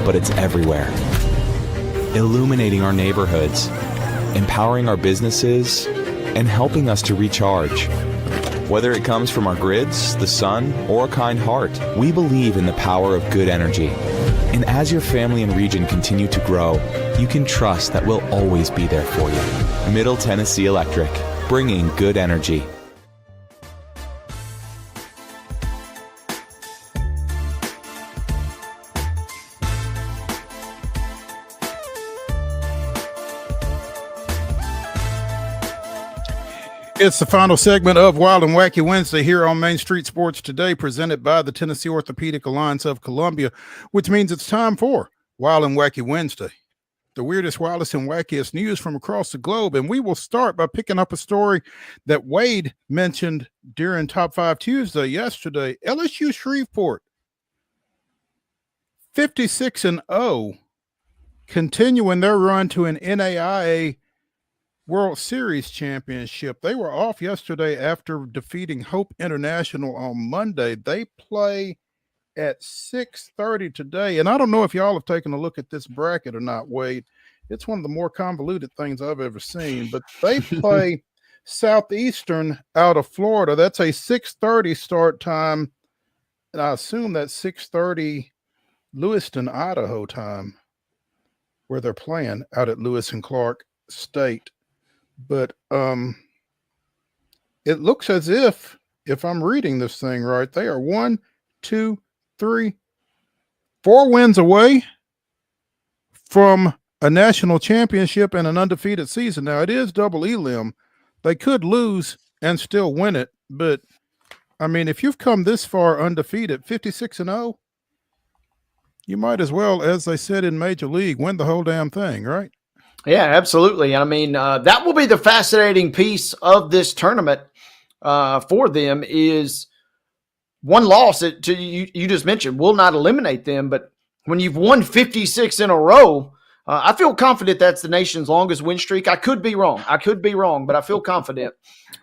but it's everywhere. Illuminating our neighborhoods, empowering our businesses, and helping us to recharge. Whether it comes from our grids, the sun, or a kind heart, we believe in the power of good energy. And as your family and region continue to grow, you can trust that we'll always be there for you. Middle Tennessee Electric, bringing good energy. It's the final segment of Wild and Wacky Wednesday here on Main Street Sports Today, presented by the Tennessee Orthopedic Alliance of Columbia, which means it's time for Wild and Wacky Wednesday, the weirdest, wildest, and wackiest news from across the globe. And we will start by picking up a story that Wade mentioned during Top 5 Tuesday yesterday. LSU Shreveport, 56-0, continuing their run to an NAIA World Series championship. They were off yesterday after defeating Hope International on Monday. They play at 6:30 today. And I don't know if y'all have taken a look at this bracket or not, Wade. It's one of the more convoluted things I've ever seen. But they play Southeastern out of Florida. That's a 6:30 start time. And I assume that's 6:30 Lewiston, Idaho time, where they're playing out at Lewis and Clark State. But it looks as if I'm reading this thing right, they are 1, 2, 3, 4 wins away from a national championship and an undefeated season. Now, it is double elim. They could lose and still win it. But, I mean, if you've come this far undefeated, 56-0, you might as well, as they said in Major League, win the whole damn thing, right? Yeah, absolutely. I mean, that will be the fascinating piece of this tournament for them is one loss to you just mentioned will not eliminate them. But when you've won 56 in a row, I feel confident that's the nation's longest win streak. I could be wrong, but I feel confident.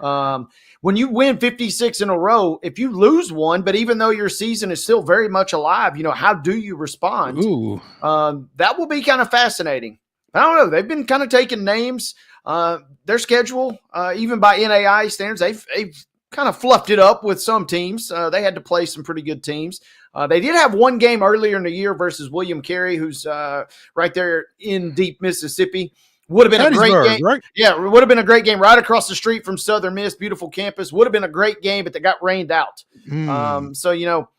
When you win 56 in a row, if you lose one, but even though your season is still very much alive, how do you respond? Ooh. That will be kind of fascinating. I don't know. They've been kind of taking names. Their schedule, even by NAIA standards, they've kind of fluffed it up with some teams. They had to play some pretty good teams. They did have one game earlier in the year versus William Carey, who's right there in deep Mississippi. Would have been a great game. Right? Yeah, it would have been a great game right across the street from Southern Miss. Beautiful campus. Would have been a great game, but they got rained out. So, you know,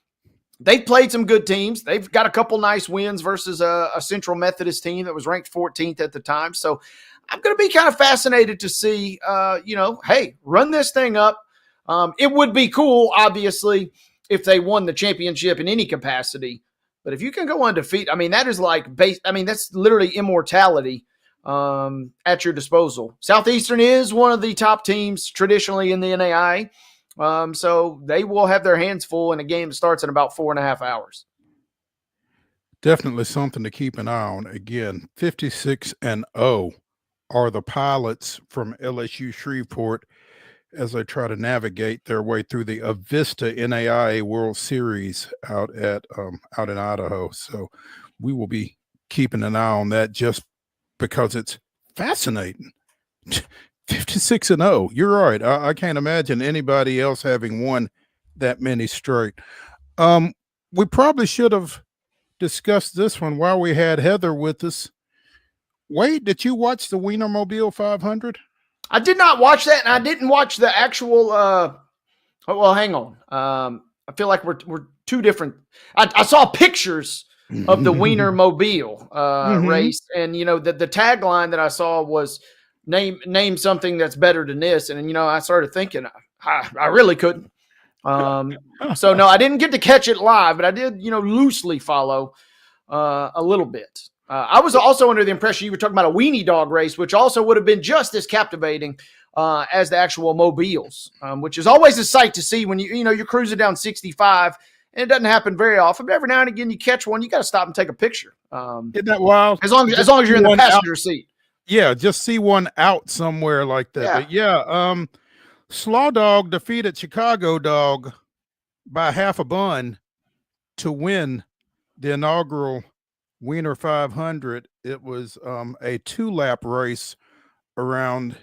they've played some good teams. They've got a couple nice wins versus a Central Methodist team that was ranked 14th at the time. So I'm going to be kind of fascinated to see, you know, hey, run this thing up. It would be cool, obviously, if they won the championship in any capacity. But if you can go undefeated, I mean, that is like that's literally immortality at your disposal. Southeastern is one of the top teams traditionally in the NAIA. So they will have their hands full in a game that starts in about 4.5 hours. Definitely something to keep an eye on. Again, 56-0 are the Pilots from LSU Shreveport as they try to navigate their way through the Avista NAIA World Series out in Idaho. So we will be keeping an eye on that just because it's fascinating. 56-0. You're right. I can't imagine anybody else having won that many straight. We probably should have discussed this one while we had Heather with us. Wade, did you watch the Wienermobile 500? I did not watch that, and I didn't watch the actual. Well, hang on. I feel like we're two different. I saw pictures of the Wienermobile race, and you know the tagline that I saw was name something that's better than this, and you know I started thinking I really couldn't. So no, I didn't get to catch it live, but I did loosely follow a little bit. I was also under the impression you were talking about a weenie dog race, which also would have been just as captivating as the actual mobiles, which is always a sight to see when you're cruising down 65. And it doesn't happen very often, but every now and again you catch one, you got to stop and take a picture. Isn't that wild? As long as you're in the passenger seat. Yeah, just see one out somewhere like that. Yeah. But Slaw Dog defeated Chicago Dog by half a bun to win the inaugural Wiener 500. It was a 2-lap race around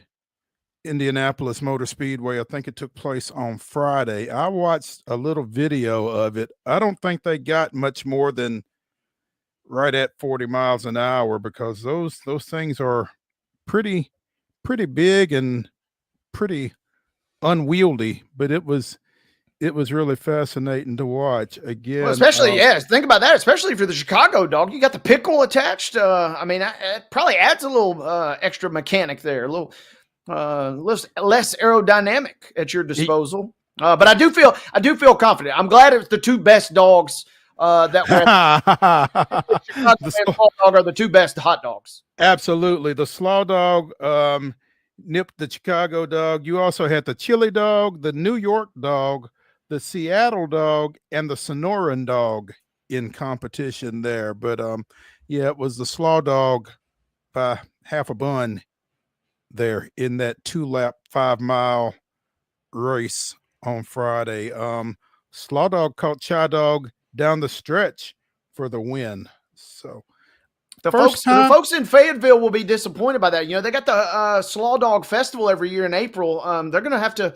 Indianapolis Motor Speedway. I think it took place on Friday. I watched a little video of it. I don't think they got much more than right at 40 miles an hour because those things are pretty big and pretty unwieldy, but it was really fascinating to watch. Again, well, especially think about that, especially for the Chicago Dog, you got the pickle attached. I mean, it probably adds a little extra mechanic there, a little less aerodynamic at your disposal. But I do feel confident. I'm glad it's the two best dogs that were Chicago and Slaw Dog are the two best hot dogs. Absolutely. The Slaw Dog nipped the Chicago Dog. You also had the Chili Dog, the New York Dog, the Seattle Dog, and the Sonoran Dog in competition there. But it was the Slaw Dog by half a bun there in that 2-lap 5-mile race on Friday. Slaw Dog caught Chi Dog down the stretch for the win. So the folks in Fayetteville will be disappointed by that. They got the Slaw Dog Festival every year in April. They're going to have to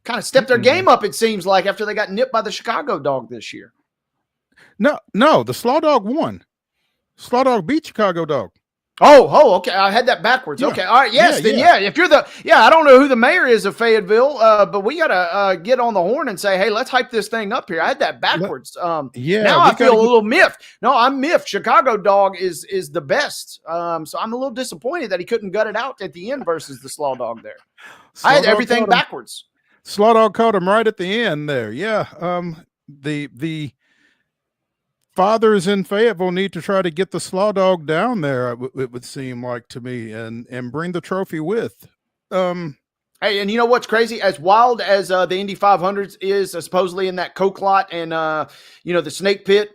kind of step their game up, it seems like, after they got nipped by the Chicago Dog this year. No, the Slaw Dog won. Slaw Dog beat Chicago Dog. Oh, okay. I had that backwards. Yeah. Okay. All right. Yes. If you're I don't know who the mayor is of Fayetteville, but we got to get on the horn and say, hey, let's hype this thing up here. I had that backwards. Now I feel a little miffed. No, I'm miffed. Chicago Dog is the best. So I'm a little disappointed that he couldn't gut it out at the end versus the Slaw Dog there. I had everything backwards. Slaw Dog caught him right at the end there. Yeah. The fathers in Fayetteville need to try to get the Slaw Dog down there, it would seem like to me, and bring the trophy with. Hey, and you know what's crazy? As wild as the Indy 500s is supposedly in that Coke lot and, the snake pit,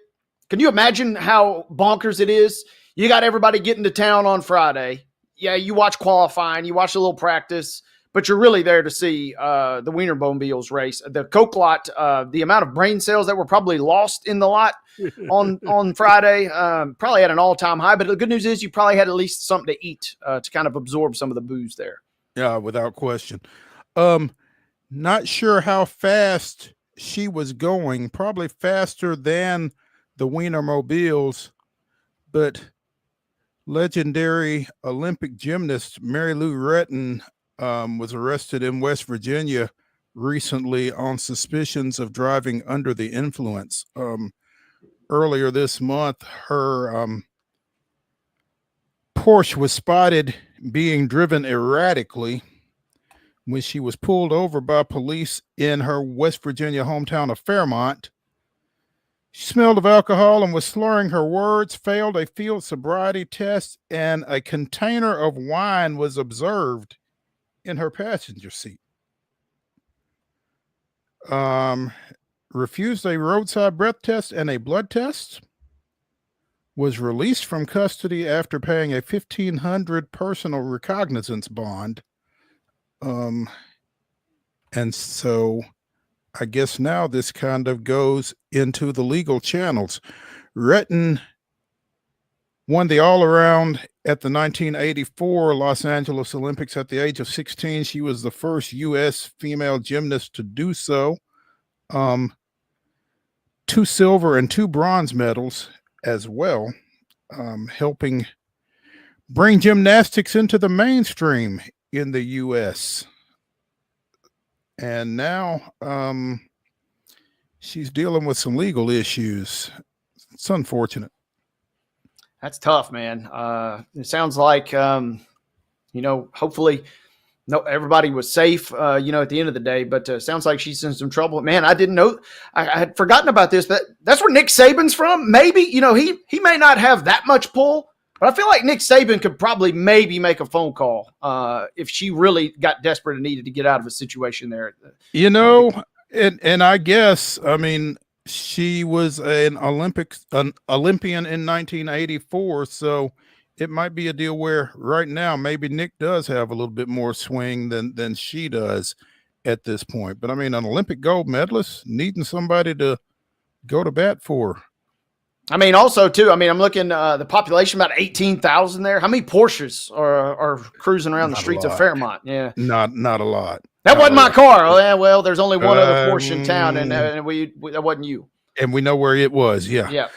can you imagine how bonkers it is? You got everybody getting to town on Friday. Yeah, you watch qualifying, you watch a little practice, but you're really there to see the Wienermobiles race. The Coke lot, the amount of brain cells that were probably lost in the lot on Friday, probably at an all-time high. But the good news is you probably had at least something to eat to kind of absorb some of the booze there. Yeah, without question. Not sure how fast she was going, probably faster than the Wienermobiles, but legendary Olympic gymnast Mary Lou Retton was arrested in West Virginia recently on suspicions of driving under the influence. Earlier this month, her Porsche was spotted being driven erratically when she was pulled over by police in her West Virginia hometown of Fairmont. She smelled of alcohol and was slurring her words, failed a field sobriety test, and a container of wine was observed in her passenger seat. Refused a roadside breath test and a blood test. Was released from custody after paying a $1,500 personal recognizance bond. And so I guess now this kind of goes into the legal channels. Retton won the all-around at the 1984 Los Angeles Olympics at the age of 16. She was the first U.S. female gymnast to do so. 2 silver and 2 bronze medals as well, helping bring gymnastics into the mainstream in the U.S. And now she's dealing with some legal issues. It's unfortunate. That's tough, man. It sounds like, hopefully everybody was safe, at the end of the day, but sounds like she's in some trouble. Man, I didn't know. I had forgotten about this, but that's where Nick Saban's from. Maybe, he may not have that much pull, but I feel like Nick Saban could probably maybe make a phone call if she really got desperate and needed to get out of a situation there. And I guess, she was an Olympian in 1984, so it might be a deal where right now maybe Nick does have a little bit more swing than she does at this point. But an Olympic gold medalist needing somebody to go to bat for. Also too, I'm looking the population about 18,000 there. How many Porsches are cruising around the streets of Fairmont? Yeah, not a lot. That wasn't my car. Oh, yeah, well, there's only one other Porsche in town, and that wasn't you. And we know where it was. Yeah. Yeah.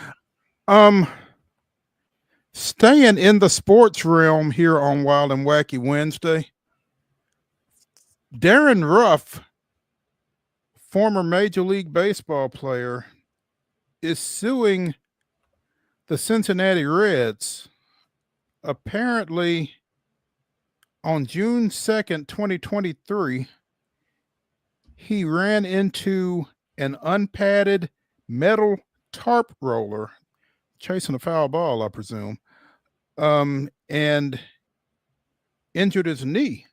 Staying in the sports realm here on Wild and Wacky Wednesday, Darren Ruff, former Major League Baseball player, is suing the Cincinnati Reds. Apparently, on June 2nd, 2023, he ran into an unpadded metal tarp roller, chasing a foul ball, I presume, and injured his knee.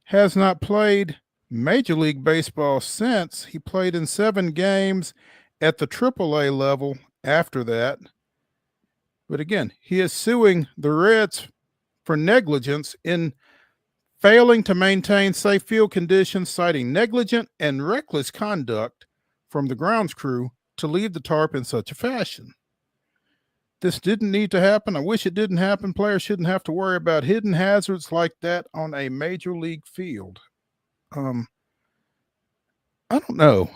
Has not played Major League Baseball since. He played in 7 games at the AAA level after that. But again, he is suing the Reds for negligence in failing to maintain safe field conditions, citing negligent and reckless conduct from the grounds crew to leave the tarp in such a fashion. This didn't need to happen. I wish it didn't happen. Players shouldn't have to worry about hidden hazards like that on a major league field. I don't know.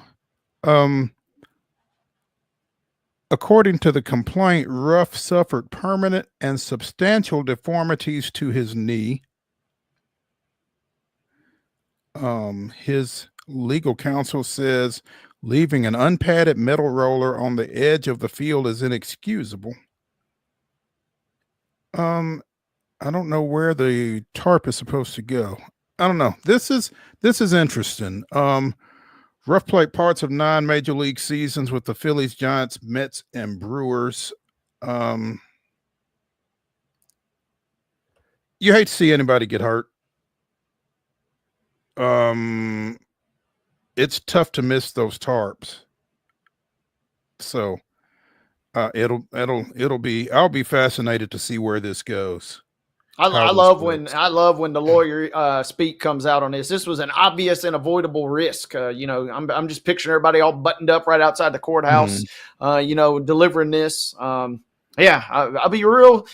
According to the complaint, Ruff suffered permanent and substantial deformities to his knee. His legal counsel says leaving an unpadded metal roller on the edge of the field is inexcusable. I don't know where the tarp is supposed to go. I don't know. This is interesting. Ruff played parts of 9 major league seasons with the Phillies, Giants, Mets, and Brewers. You hate to see anybody get hurt. It's tough to miss those tarps. So it'll be, I'll be fascinated to see where this goes. I love when the lawyer speak comes out on this. This was an obvious and avoidable risk. I'm just picturing everybody all buttoned up right outside the courthouse, delivering this. I'll be real.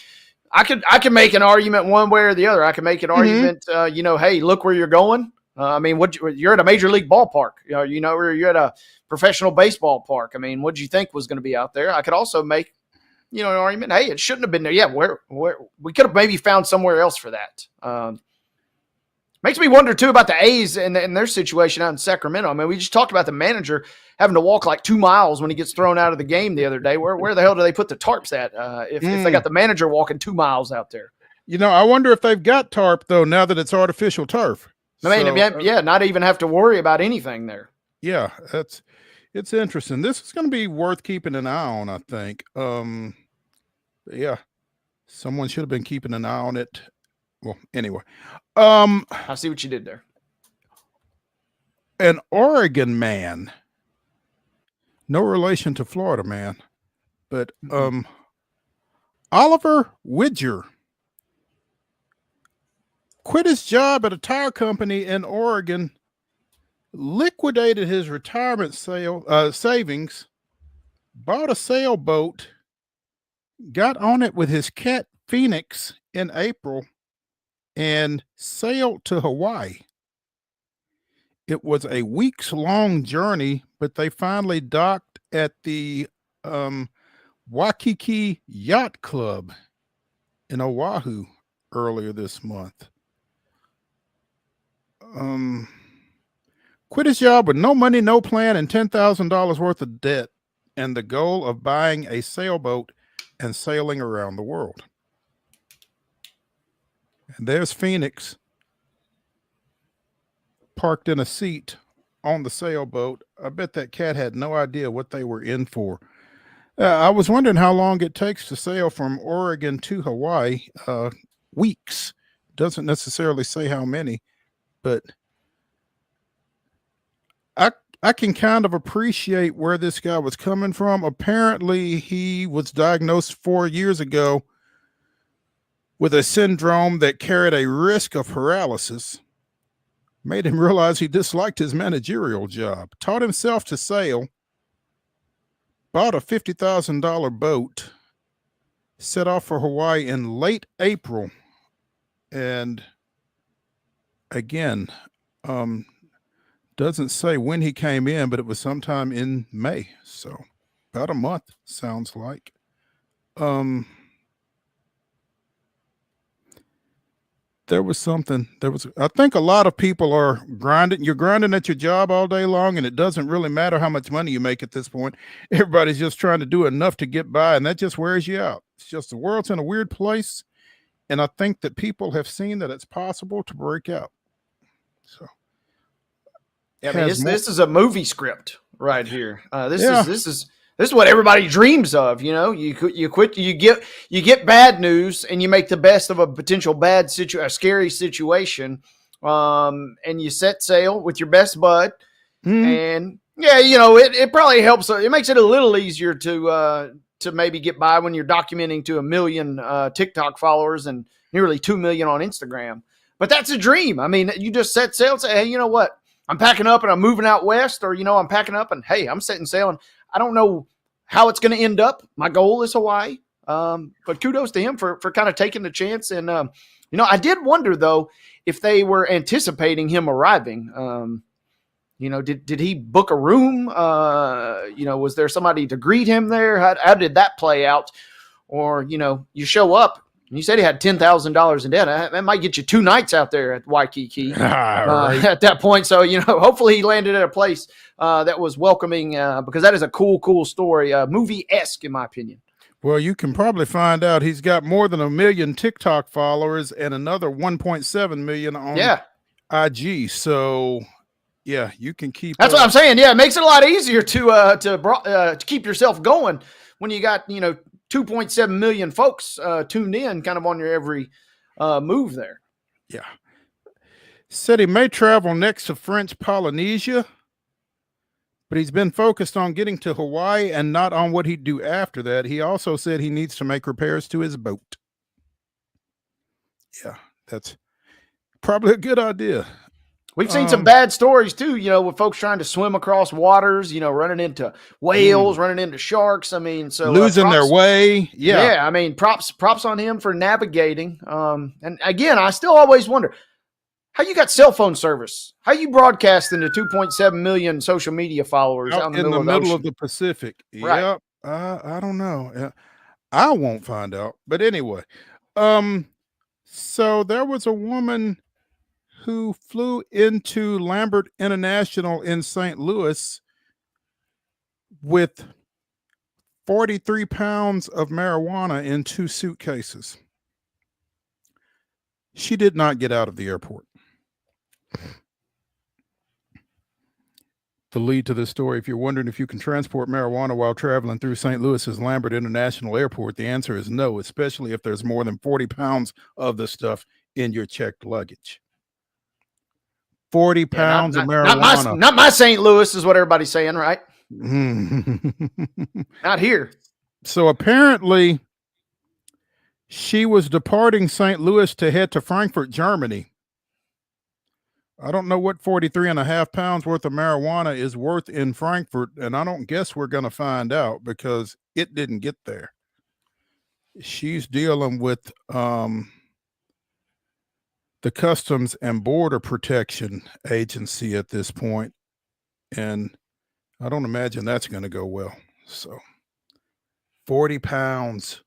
I could make an argument one way or the other. I could make an argument, hey, look where you're going. I mean, you're at a major league ballpark, or you're at a professional baseball park. I mean, what did you think was going to be out there? I could also make, an argument. Hey, it shouldn't have been there. Yeah, where we could have maybe found somewhere else for that. Makes me wonder too about the A's and their situation out in Sacramento. I mean, we just talked about the manager having to walk like 2 miles when he gets thrown out of the game the other day. Where the hell do they put the tarps at if they got the manager walking 2 miles out there? I wonder if they've got tarp though now that it's artificial turf. I mean, not even have to worry about anything there. Yeah, it's interesting. This is going to be worth keeping an eye on, I think. Yeah, someone should have been keeping an eye on it. Well, anyway, I see what you did there. An Oregon man, no relation to Florida man, but Oliver Widger quit his job at a tire company in Oregon, liquidated his retirement savings, bought a sailboat, got on it with his cat Phoenix in April, and sailed to Hawaii. It was a weeks-long journey, but they finally docked at the Waikiki Yacht Club in Oahu earlier this month. Quit his job with no money, no plan, and $10,000 worth of debt, and the goal of buying a sailboat and sailing around the world. And there's Phoenix parked in a seat on the sailboat. I bet that cat had no idea what they were in for. I was wondering how long it takes to sail from Oregon to Hawaii. Weeks. Doesn't necessarily say how many, but I can kind of appreciate where this guy was coming from. Apparently, he was diagnosed 4 years ago with a syndrome that carried a risk of paralysis, made him realize he disliked his managerial job, taught himself to sail, bought a $50,000 boat, set off for Hawaii in late April, and again, doesn't say when he came in, but it was sometime in May. So about a month, sounds like. I think a lot of people are grinding. You're grinding at your job all day long, and it doesn't really matter how much money you make at this point. Everybody's just trying to do enough to get by, and that just wears you out. It's just the world's in a weird place, and I think that people have seen that it's possible to break out. So. Yeah, I mean, this is a movie script right here. This is what everybody dreams of. You quit, you get bad news, and you make the best of a potential a scary situation, and you set sail with your best bud, and it probably helps. It makes it a little easier to maybe get by when you're documenting to 1 million TikTok followers and nearly 2 million on Instagram. But that's a dream. I mean, you just set sail and say, hey, you know what? I'm packing up and I'm moving out west, or, I'm packing up and, hey, I'm setting sail. And I don't know how it's going to end up. My goal is Hawaii. But kudos to him for kind of taking the chance. And, I did wonder, though, if they were anticipating him arriving. Did he book a room? Was there somebody to greet him there? How did that play out? Or, you show up. And you said he had $10,000 in debt. That might get you 2 nights out there at Waikiki right. At that point. So, hopefully he landed at a place that was welcoming because that is a cool story, movie-esque in my opinion. Well, you can probably find out he's got more than 1 million TikTok followers and another 1.7 million on IG. So, yeah, you can keep. That's what I'm saying. Yeah, it makes it a lot easier to keep yourself going when you got 2.7 million folks tuned in kind of on your every move there. Yeah. Said he may travel next to French Polynesia, but he's been focused on getting to Hawaii and not on what he'd do after that. He also said he needs to make repairs to his boat. Yeah, that's probably a good idea. We've seen some bad stories too, with folks trying to swim across waters, running into whales, running into sharks. I mean, so losing their way. Yeah. I mean, props on him for navigating. And again, I still always wonder, How you got cell phone service? How you broadcasting to 2.7 million social media followers out in the middle of the Pacific? Right. Yep. I don't know. I won't find out. But anyway, so there was a woman who flew into Lambert International in St. Louis with 43 pounds of marijuana in 2 suitcases. She did not get out of the airport. The lead to this story, if you're wondering if you can transport marijuana while traveling through St. Louis's Lambert International Airport, the answer is no, especially if there's more than 40 pounds of the stuff in your checked luggage. 40 pounds of marijuana. Not my St. Louis is what everybody's saying, right? Not here. So apparently she was departing St. Louis to head to Frankfurt, Germany. I don't know what 43.5 pounds worth of marijuana is worth in Frankfurt, and I don't guess we're going to find out because it didn't get there. She's dealing with the Customs and Border Protection Agency at this point, and I don't imagine that's going to go well. So 40 pounds.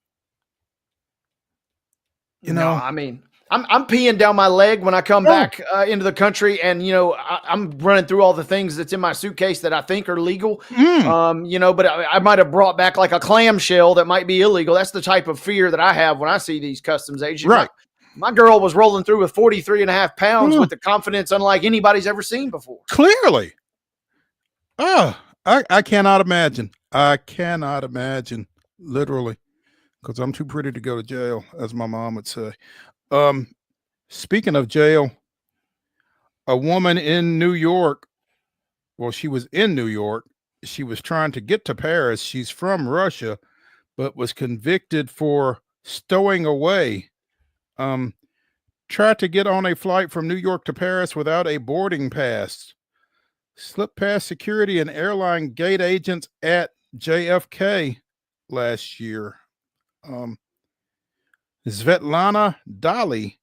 I mean, I'm peeing down my leg when I come back into the country, and I'm running through all the things that's in my suitcase that I think are legal. But I might have brought back like a clamshell that might be illegal. That's the type of fear that I have when I see these customs agents. Right. My girl was rolling through with 43.5 pounds with the confidence unlike anybody's ever seen before. Clearly. I cannot imagine. I cannot imagine, literally, because I'm too pretty to go to jail, as my mom would say. Speaking of jail, a woman in New York, well, she was in New York. She was trying to get to Paris. She's from Russia, but was convicted for stowing away. Tried to get on a flight from New York to Paris without a boarding pass. Slipped past security and airline gate agents at JFK last year. Svetlana Dali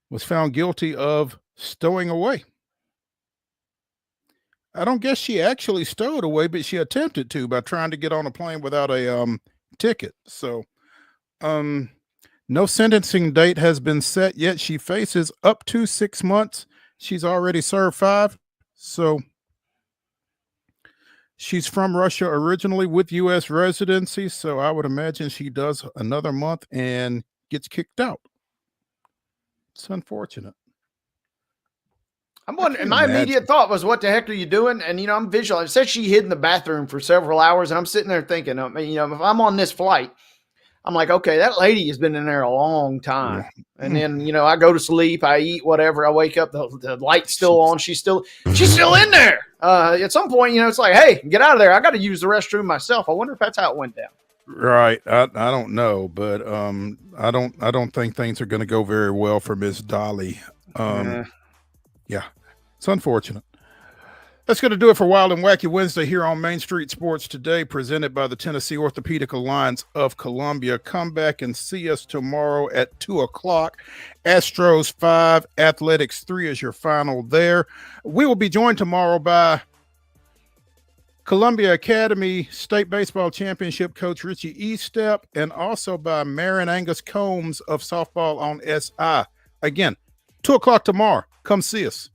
was found guilty of stowing away. I don't guess she actually stowed away, but she attempted to by trying to get on a plane without a ticket. So no sentencing date has been set yet. She faces up to 6 months. She's already served 5. So she's from Russia originally with U.S. residency. So I would imagine she does another month and gets kicked out. It's unfortunate. I'm wondering, my immediate thought was, what the heck are you doing? And, I'm visualizing. It said she hid in the bathroom for several hours. And I'm sitting there thinking, if I'm on this flight, I'm like, okay, that lady has been in there a long time. Yeah. And then, I go to sleep, I eat, whatever. I wake up, the light's still on. She's still in there. At some point, it's like, hey, get out of there. I got to use the restroom myself. I wonder if that's how it went down. Right. I don't know, but I don't think things are going to go very well for Miss Dolly. Yeah, it's unfortunate. That's going to do it for Wild and Wacky Wednesday here on Main Street Sports Today, presented by the Tennessee Orthopedic Alliance of Columbia. Come back and see us tomorrow at 2:00. Astros 5, Athletics 3 is your final there. We will be joined tomorrow by Columbia Academy State Baseball Championship coach Richie Eastep, and also by Marin Angus Combs of softball on SI. Again, 2:00 tomorrow. Come see us.